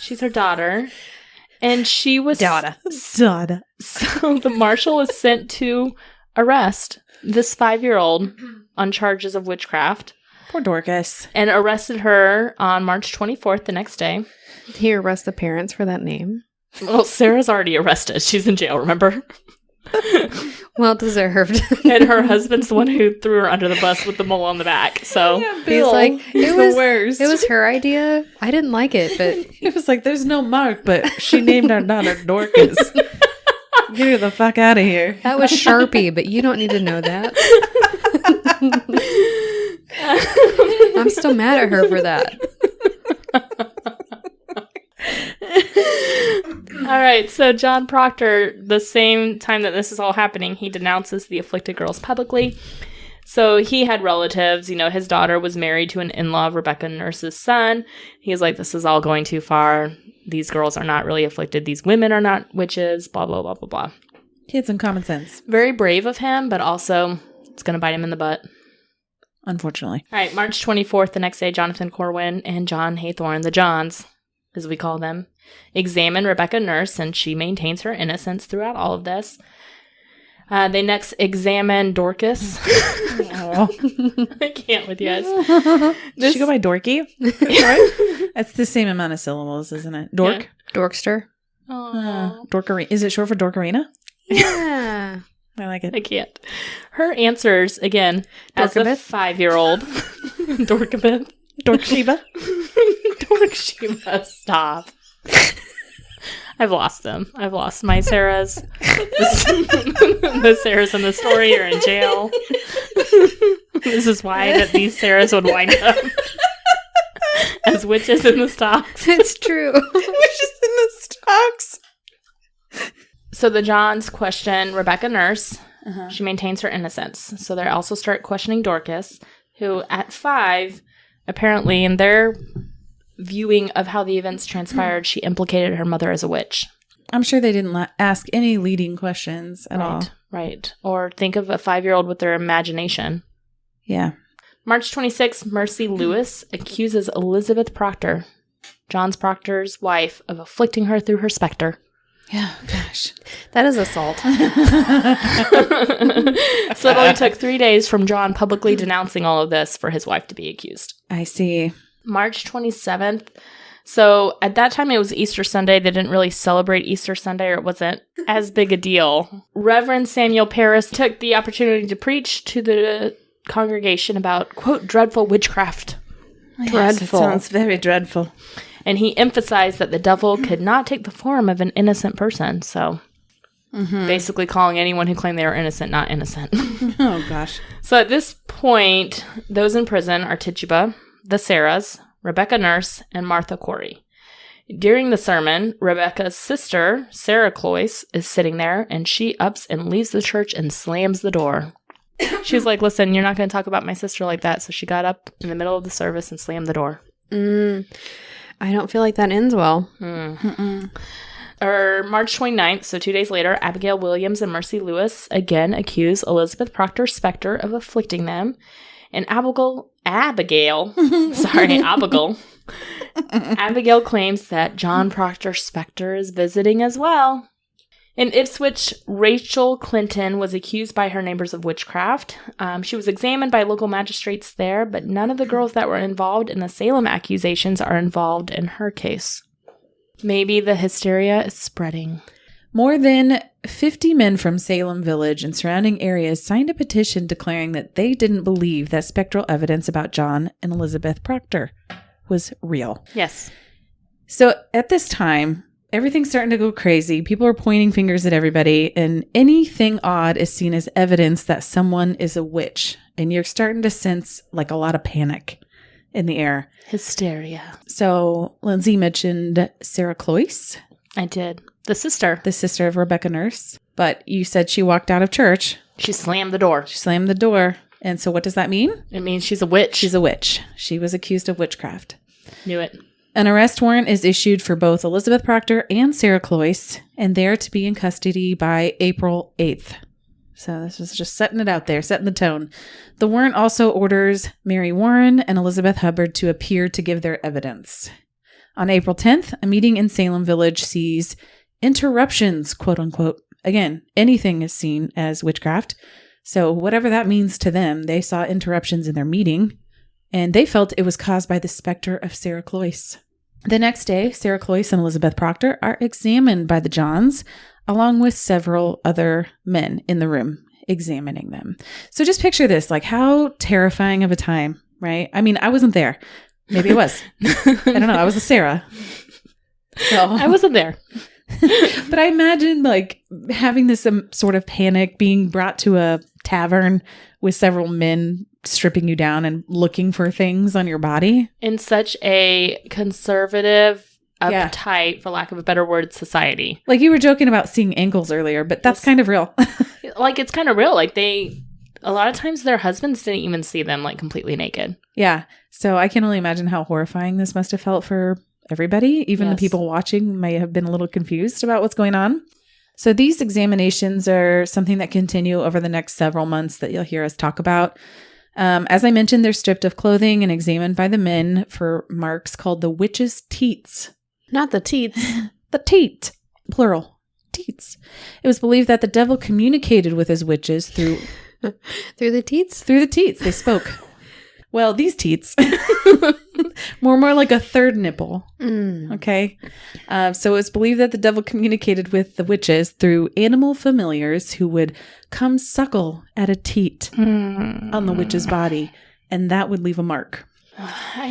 She's her daughter. And she was... Daughter. So the marshal is sent to arrest this 5-year-old on charges of witchcraft. Poor Dorcas. And arrested her on March 24th, the next day. Did he arrest the parents for that name? Well, Sarah's already arrested. She's in jail, remember? Well deserved. And her husband's the one who threw her under the bus with the mole on the back. So He's like, He's the worst. It was her idea. I didn't like it, but It was like, there's no mark, but she named our daughter Dorcas. Get the fuck out of here. That was Sharpie, but you don't need to know that. I'm still mad at her for that. All right, so John Proctor, the same time that this is all happening, he denounces the afflicted girls publicly. So he had relatives, his daughter was married to an in-law of Rebecca Nurse's son. He was like, this is all going too far. These girls are not really afflicted. These women are not witches, blah, blah, blah, blah, blah. He had some common sense. Very brave of him, but also it's going to bite him in the butt. Unfortunately. All right, March 24th, the next day, Jonathan Corwin and John Haythorne, the Johns, as we call them, examine Rebecca Nurse, and she maintains her innocence throughout all of this. They next examine Dorcas. Oh. I can't with you guys. Does she go by Dorky? Right? That's the same amount of syllables, isn't it? Dork? Yeah. Dorkster. Dorkarina. Is it short for Dorkarina? Yeah. I like it. I can't. Her answers, again, as a Dorcabeth? 5-year-old. Dorcabeth. Dorcsheba? Dorcsheba, stop. I've lost them. I've lost my Sarahs. The Sarahs in the story are in jail. This is why that these Sarahs would wind up as witches in the stocks. It's true. Witches in the stocks. So the Johns question Rebecca Nurse. Uh-huh. She maintains her innocence. So they also start questioning Dorcas, who at 5, apparently in their viewing of how the events transpired, she implicated her mother as a witch. I'm sure they didn't ask any leading questions at all. Right. Or think of a 5-year-old with their imagination. Yeah. March 26th, Mercy Lewis accuses Elizabeth Proctor, John Proctor's wife, of afflicting her through her specter. Yeah, gosh. That is assault. So it only took 3 days from John publicly denouncing all of this for his wife to be accused. I see. March 27th. So at that time, it was Easter Sunday. They didn't really celebrate Easter Sunday, or it wasn't as big a deal. Reverend Samuel Parris took the opportunity to preach to the congregation about, quote, dreadful witchcraft. Yes, it sounds very dreadful. And he emphasized that the devil could not take the form of an innocent person. So basically calling anyone who claimed they were innocent not innocent. Oh, gosh. So at this point, those in prison are Tituba, the Sarahs, Rebecca Nurse, and Martha Corey. During the sermon, Rebecca's sister, Sarah Cloyce, is sitting there, and she ups and leaves the church and slams the door. She was like, listen, you're not going to talk about my sister like that. So she got up in the middle of the service and slammed the door. I don't feel like that ends well. Or March 29th, so 2 days later, Abigail Williams and Mercy Lewis again accuse Elizabeth Proctor's specter of afflicting them. And Abigail claims that John Proctor's specter is visiting as well. In Ipswich, Rachel Clinton was accused by her neighbors of witchcraft. She was examined by local magistrates there, but none of the girls that were involved in the Salem accusations are involved in her case. Maybe the hysteria is spreading. More than 50 men from Salem Village and surrounding areas signed a petition declaring that they didn't believe that spectral evidence about John and Elizabeth Proctor was real. Yes. So at this time, everything's starting to go crazy. People are pointing fingers at everybody, and anything odd is seen as evidence that someone is a witch. And you're starting to sense like a lot of panic in the air. Hysteria. So Lindsay mentioned Sarah Cloyce. I did. The sister of Rebecca Nurse. But you said she walked out of church. She slammed the door. She slammed the door. And so what does that mean? It means she's a witch. She's a witch. She was accused of witchcraft. Knew it. An arrest warrant is issued for both Elizabeth Proctor and Sarah Cloyce, and they're to be in custody by April 8th. So this was just setting it out there, setting the tone. The warrant also orders Mary Warren and Elizabeth Hubbard to appear to give their evidence. On April 10th, a meeting in Salem Village sees interruptions, quote unquote. Again, anything is seen as witchcraft. So whatever that means to them, they saw interruptions in their meeting, and they felt it was caused by the specter of Sarah Cloyce. The next day, Sarah Cloyce and Elizabeth Proctor are examined by the Johns, along with several other men in the room examining them. So just picture this, like how terrifying of a time, right? I mean, I wasn't there. Maybe it was. I don't know. I was a Sarah. So I wasn't there. But I imagine like having this sort of panic, being brought to a tavern with several men stripping you down and looking for things on your body. In such a conservative, uptight, for lack of a better word, society. Like you were joking about seeing ankles earlier, but that's kind of real. Like it's kind of real. Like a lot of times their husbands didn't even see them like completely naked. Yeah. So I can only imagine how horrifying this must have felt for everybody. Even the people watching may have been a little confused about what's going on. So these examinations are something that continue over the next several months that you'll hear us talk about. As I mentioned, they're stripped of clothing and examined by the men for marks called the witch's teats. Not the teats. The teat, plural, teats. It was believed that the devil communicated with his witches through the teats? Through the teats. They spoke. Well, these teats. more like a third nipple. Okay. So it's believed that the devil communicated with the witches through animal familiars who would come suckle at a teat on the witch's body, and that would leave a mark.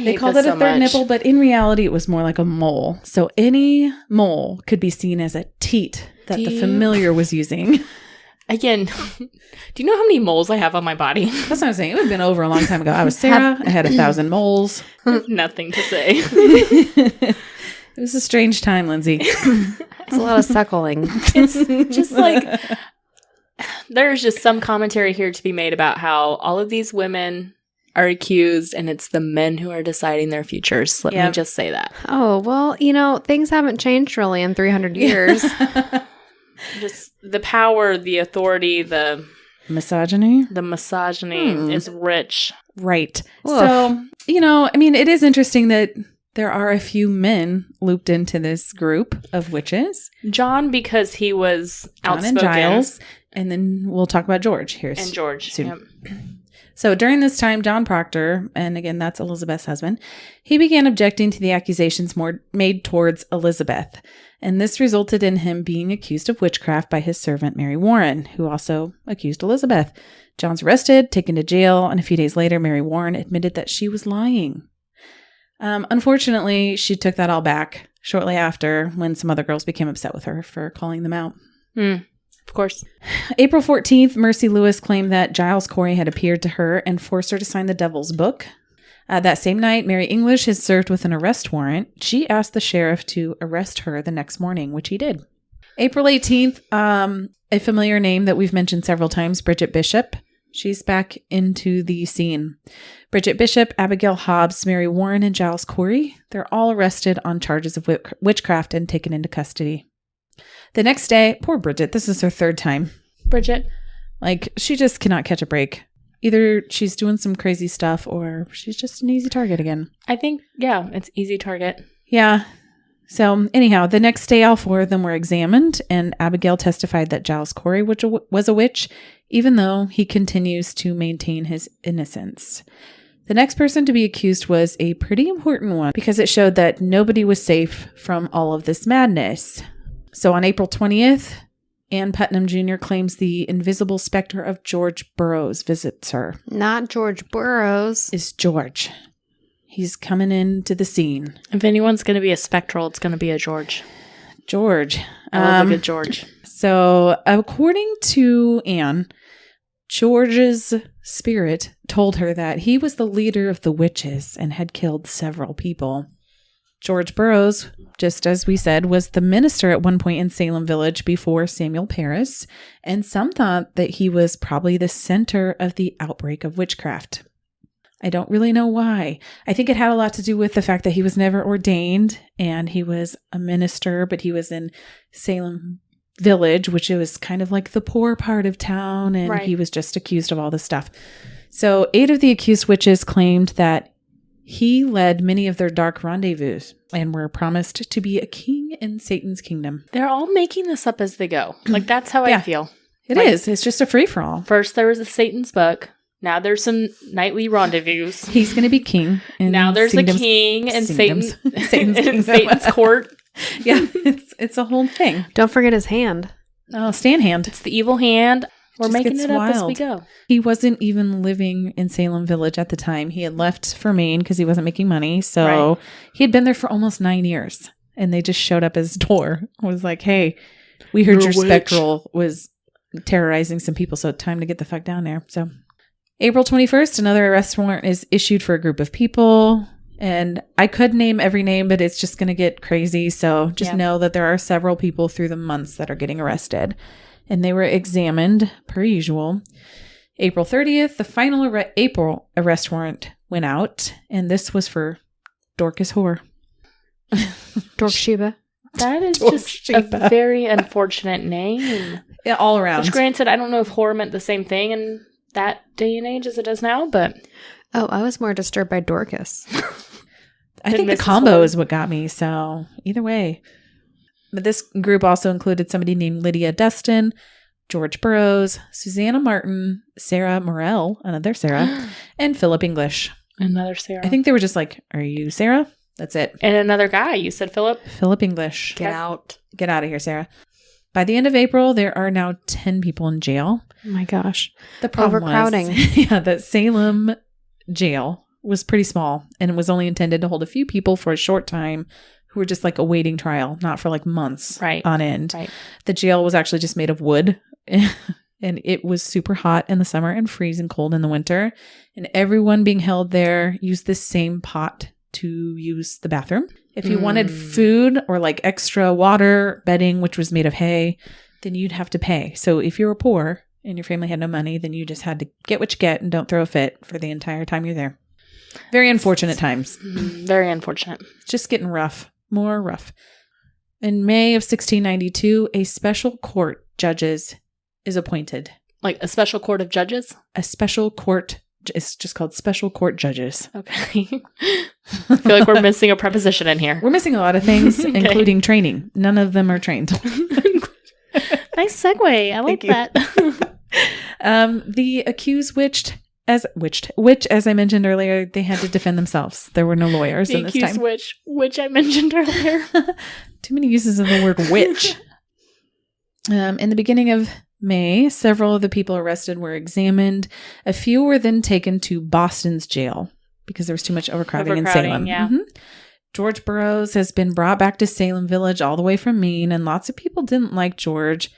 They called it a third nipple, but in reality it was more like a mole. So any mole could be seen as a teat that the familiar was using. Again, do you know how many moles I have on my body? That's what I'm saying. It would have been over a long time ago. I was Sarah. I had 1,000 moles. Nothing to say. It was a strange time, Lindsay. It's a lot of suckling. It's just like, there's just some commentary here to be made about how all of these women are accused and it's the men who are deciding their futures. Let me just say that. Oh, well, things haven't changed really in 300 years. Just the power, the authority, the misogyny. The misogyny is rich. Right. Oof. So, it is interesting that there are a few men looped into this group of witches. John, because he was outspoken. John and Giles. And then we'll talk about George here. And George. Soon. Yep. So during this time, John Proctor, and again, that's Elizabeth's husband, he began objecting to the accusations made towards Elizabeth. And this resulted in him being accused of witchcraft by his servant, Mary Warren, who also accused Elizabeth. John's arrested, taken to jail, and a few days later, Mary Warren admitted that she was lying. Unfortunately, she took that all back shortly after when some other girls became upset with her for calling them out. Of course. April 14th, Mercy Lewis claimed that Giles Corey had appeared to her and forced her to sign the Devil's Book. That same night, Mary English is served with an arrest warrant. She asked the sheriff to arrest her the next morning, which he did. April 18th, a familiar name that we've mentioned several times, Bridget Bishop. She's back into the scene. Bridget Bishop, Abigail Hobbs, Mary Warren, and Giles Corey, they're all arrested on charges of witchcraft and taken into custody. The next day, poor Bridget, this is her third time. Bridget. She just cannot catch a break. Either she's doing some crazy stuff or she's just an easy target again. I think, it's easy target. Yeah. So anyhow, the next day, all four of them were examined, and Abigail testified that Giles Corey was a witch, even though he continues to maintain his innocence. The next person to be accused was a pretty important one because it showed that nobody was safe from all of this madness. So on April 20th, Ann Putnam Jr. claims the invisible specter of George Burroughs visits her. Not George Burroughs. It's George. He's coming into the scene. If anyone's going to be a spectral, it's going to be a George. George. I love a good George. So according to Anne, George's spirit told her that he was the leader of the witches and had killed several people. George Burroughs, just as we said, was the minister at one point in Salem Village before Samuel Parris, and some thought that he was probably the center of the outbreak of witchcraft. I don't really know why. I think it had a lot to do with the fact that he was never ordained, and he was a minister, but he was in Salem Village, which was kind of like the poor part of town, and He was just accused of all this stuff. So 8 of the accused witches claimed that he led many of their dark rendezvous and were promised to be a king in Satan's kingdom. They're all making this up as they go. That's how I feel. It is. It's just a free-for-all. First, there was a Satan's book. Now there's some nightly rendezvous. He's going to be king. Now there's a king in Satan's court. Yeah, it's a whole thing. Don't forget his hand. Oh, Stan hand. It's the evil hand. We're making it up as we go. He wasn't even living in Salem Village at the time. He had left for Maine because he wasn't making money. So he had been there for almost 9 years. and they just showed up at his door. I was like, hey, we heard your spectral was terrorizing some people, so time to get the fuck down there. So April 21st, another arrest warrant is issued for a group of people. And I could name every name, but it's just going to get crazy. So just know that there are several people through the months that are getting arrested. And they were examined per usual. April 30th, the final April arrest warrant went out. And this was for Dorcas Whore. Dorcsheba. That is just a very unfortunate name. Yeah, all around. Which granted, I don't know if whore meant the same thing in that day and age as it does now, but... Oh, I was more disturbed by Dorcas. I think the combo is what got me, so either way. But this group also included somebody named Lydia Dustin, George Burroughs, Susanna Martin, Sarah Morell, another Sarah, and Philip English. Another Sarah. I think they were just like, are you Sarah? That's it. And another guy. You said Philip? Philip English. Get out. Get out of here, Sarah. By the end of April, there are now 10 people in jail. Oh my gosh. The problem Overcrowding. that Salem jail was pretty small and it was only intended to hold a few people for a short time who were just like awaiting trial, not for like months on end. Right. The jail was actually just made of wood and it was super hot in the summer and freezing cold in the winter. And everyone being held there used this same pot to use the bathroom. If you wanted food or like extra water, bedding, which was made of hay, then you'd have to pay. So if you were poor and your family had no money, then you just had to get what you get and don't throw a fit for the entire time you're there. Very unfortunate times. Very unfortunate. Just getting rough. More rough. In May of 1692, a special court judges is appointed. Like a special court of judges? A special court. It's just called special court judges. Okay. I feel like we're missing a preposition in here. We're missing a lot of things, including training. None of them are trained. Nice segue. I like that. The accused witch, as I mentioned earlier, they had to defend themselves. There were no lawyers in this time. The accused which I mentioned earlier. Too many uses of the word witch. In the beginning of May, several of the people arrested were examined. A few were then taken to Boston's jail because there was too much overcrowding in Salem. Yeah. George Burroughs has been brought back to Salem Village all the way from Maine, and lots of people didn't like George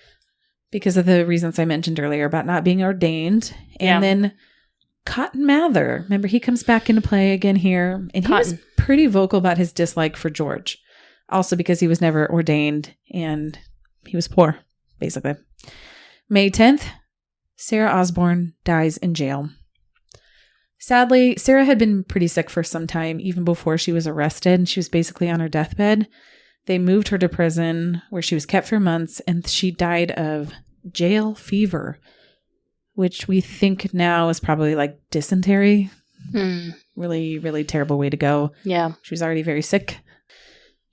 because of the reasons I mentioned earlier about not being ordained. And then Cotton Mather, remember, he comes back into play again here, and he was pretty vocal about his dislike for George. Also because he was never ordained and he was poor, basically. May 10th, Sarah Osborne dies in jail. Sadly, Sarah had been pretty sick for some time, even before she was arrested, and she was basically on her deathbed. They moved her to prison, where she was kept for months, and she died of jail fever, which we think now is probably like dysentery. Really, really terrible way to go. Yeah. She was already very sick.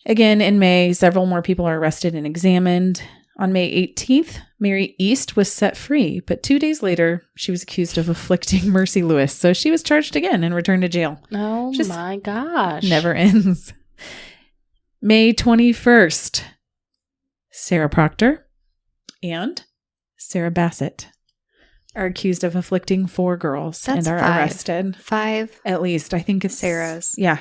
Again, in May, several more people are arrested and examined. On May 18th, Mary East was set free, but 2 days later, she was accused of afflicting Mercy Lewis. So she was charged again and returned to jail. Oh my gosh. Never ends. May 21st, Sarah Proctor and Sarah Bassett are accused of afflicting 4 girls and are arrested. 5 at least. I think it's Sarah's. Yeah.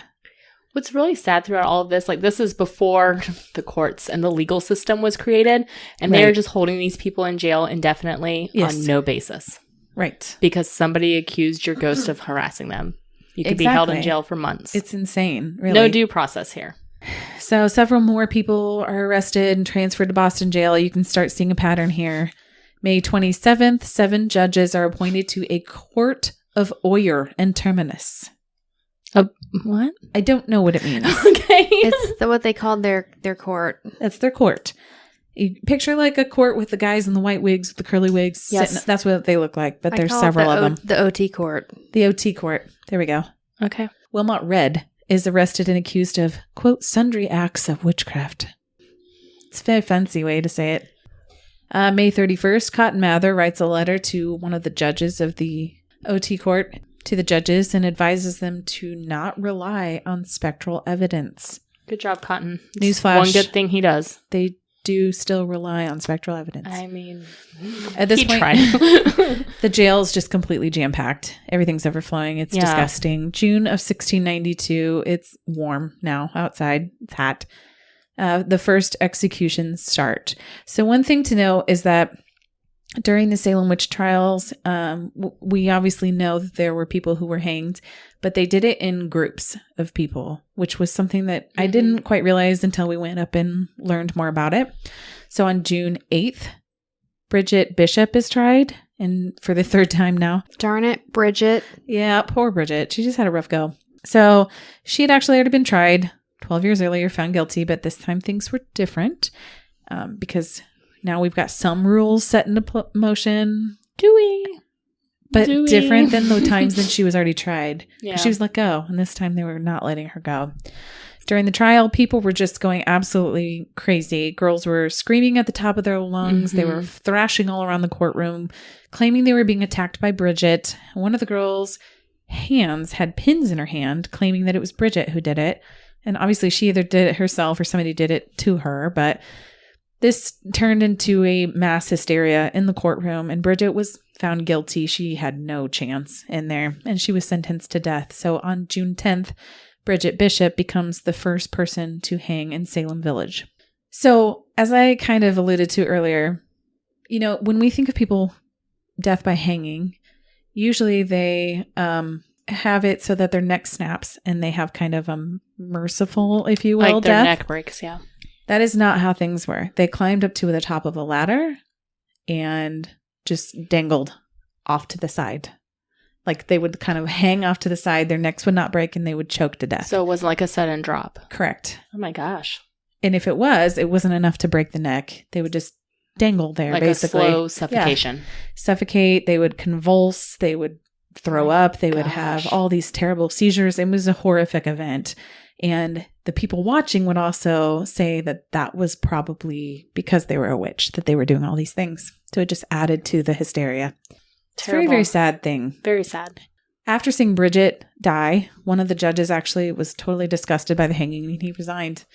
What's really sad throughout all of this, like this is before the courts and the legal system was created, and they are just holding these people in jail indefinitely on no basis. Right. Because somebody accused your ghost of harassing them. You could be held in jail for months. It's insane, really. No due process here. So several more people are arrested and transferred to Boston jail. You can start seeing a pattern here. May 27th, 7 judges are appointed to a court of oyer and terminus. What? I don't know what it means. Okay. It's what they called their court. That's their court. You picture like a court with the guys in the white wigs, with the curly wigs. Yes. That's what they look like, but there's several of them. The OT court. The OT court. There we go. Okay. Wilmot Red is arrested and accused of, quote, sundry acts of witchcraft. It's a very fancy way to say it. May 31st, Cotton Mather writes a letter to one of the judges of the OT court, to the judges, and advises them to not rely on spectral evidence. Good job, Cotton. Newsflash. One good thing he does. They do still rely on spectral evidence. I mean, at this point, tried. The jail is just completely jam-packed. Everything's overflowing. It's disgusting. June of 1692. It's warm now outside. It's hot. the first executions start. So one thing to know is that during the Salem Witch Trials, we obviously know that there were people who were hanged, but they did it in groups of people, which was something that I didn't quite realize until we went up and learned more about it. So on June 8th, Bridget Bishop is tried, and for the third time now. Darn it, Bridget. Yeah, poor Bridget. She just had a rough go. So she had actually already been tried 12 years earlier, found guilty, but this time things were different because now we've got some rules set into motion. Do we? But different than the times that she was already tried. Yeah. She was let go, and this time they were not letting her go. During the trial, people were just going absolutely crazy. Girls were screaming at the top of their lungs. They were thrashing all around the courtroom, claiming they were being attacked by Bridget. One of the girls' hands had pins in her hand, claiming that it was Bridget who did it. And obviously she either did it herself or somebody did it to her. But this turned into a mass hysteria in the courtroom, and Bridget was found guilty. She had no chance in there, and she was sentenced to death. So on June 10th, Bridget Bishop becomes the first person to hang in Salem Village. So as I kind of alluded to earlier, you know, when we think of people death by hanging, usually they have it so that their neck snaps and they have kind of a merciful, if you will, like their death. neck breaks, yeah. That is not how things were. They climbed up to the top of a ladder and just dangled off to the side. Like they would kind of hang off to the side. Their necks would not break and they would choke to death. So it wasn't like a sudden drop. Correct. Oh my gosh. And if it wasn't enough to break the neck. They would just dangle there, like basically. A slow suffocation. Yeah. Suffocate. They would convulse. They would throw up. They would have all these terrible seizures. It was a horrific event. And the people watching would also say that that was probably because they were a witch, that they were doing all these things. So it just added to the hysteria. It's a very, very sad thing. Very sad. After seeing Bridget die, one of the judges actually was totally disgusted by the hanging and he resigned.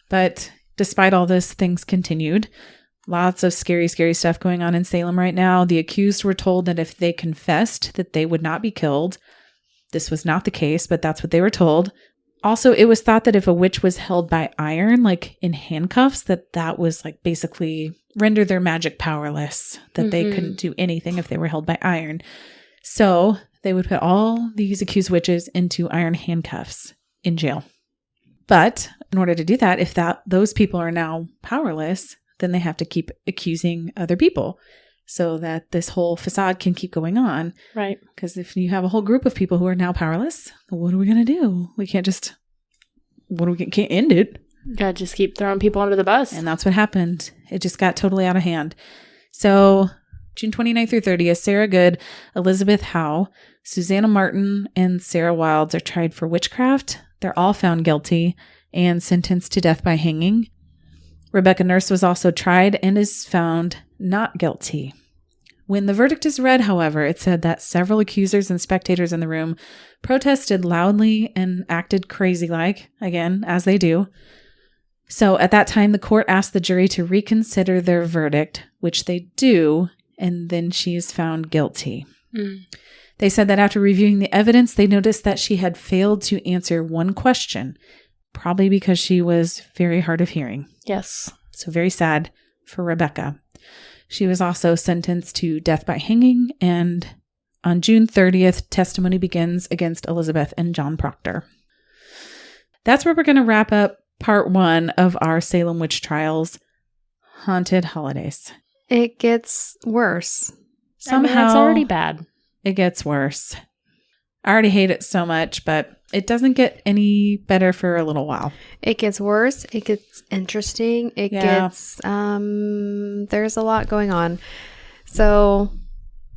But despite all this, things continued. Lots of scary, scary stuff going on in Salem right now. The accused were told that if they confessed that they would not be killed. This was not the case, but that's what they were told. Also, it was thought that if a witch was held by iron, like in handcuffs, that was like basically render their magic powerless, that they couldn't do anything if they were held by iron. So they would put all these accused witches into iron handcuffs in jail. But in order to do that, if those people are now powerless, then they have to keep accusing other people so that this whole facade can keep going on. Right. Because if you have a whole group of people who are now powerless, what are we going to do? We can't just, can't end it. Gotta just keep throwing people under the bus. And that's what happened. It just got totally out of hand. So June 29th through 30th, Sarah Good, Elizabeth Howe, Susanna Martin, and Sarah Wilds are tried for witchcraft. They're all found guilty and sentenced to death by hanging. Rebecca Nurse was also tried and is found not guilty. When the verdict is read, however, it said that several accusers and spectators in the room protested loudly and acted crazy-like, again, as they do. So at that time, the court asked the jury to reconsider their verdict, which they do, and then she is found guilty. They said that after reviewing the evidence, they noticed that she had failed to answer one question, probably because she was very hard of hearing. Yes. So very sad for Rebecca. She was also sentenced to death by hanging, and on June 30th, testimony begins against Elizabeth and John Proctor. That's where we're going to wrap up part 1 of our Salem Witch Trials Haunted Holidays. It gets worse. Somehow it's already bad. It gets worse. I already hate it so much, but it doesn't get any better for a little while. It gets worse. It gets interesting. It gets, there's a lot going on. So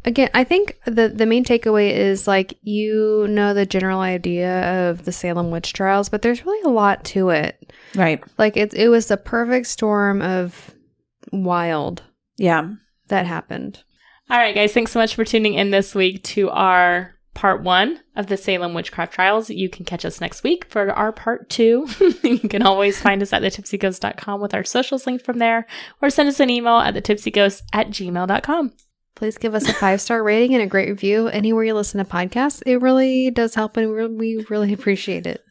again, I think the main takeaway is like, you know, the general idea of the Salem Witch Trials, but there's really a lot to it. Right. Like it was the perfect storm of wild. Yeah. That happened. All right, guys. Thanks so much for tuning in this week to our part 1 of the Salem Witchcraft Trials. You can catch us next week for our part 2. You can always find us at thetipsyghost.com with our socials linked from there, or send us an email at thetipsyghost@gmail.com. Please give us a 5-star rating and a great review anywhere you listen to podcasts. It really does help, and we really appreciate it.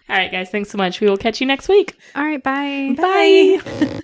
All right, guys. Thanks so much. We will catch you next week. All right, bye. Bye.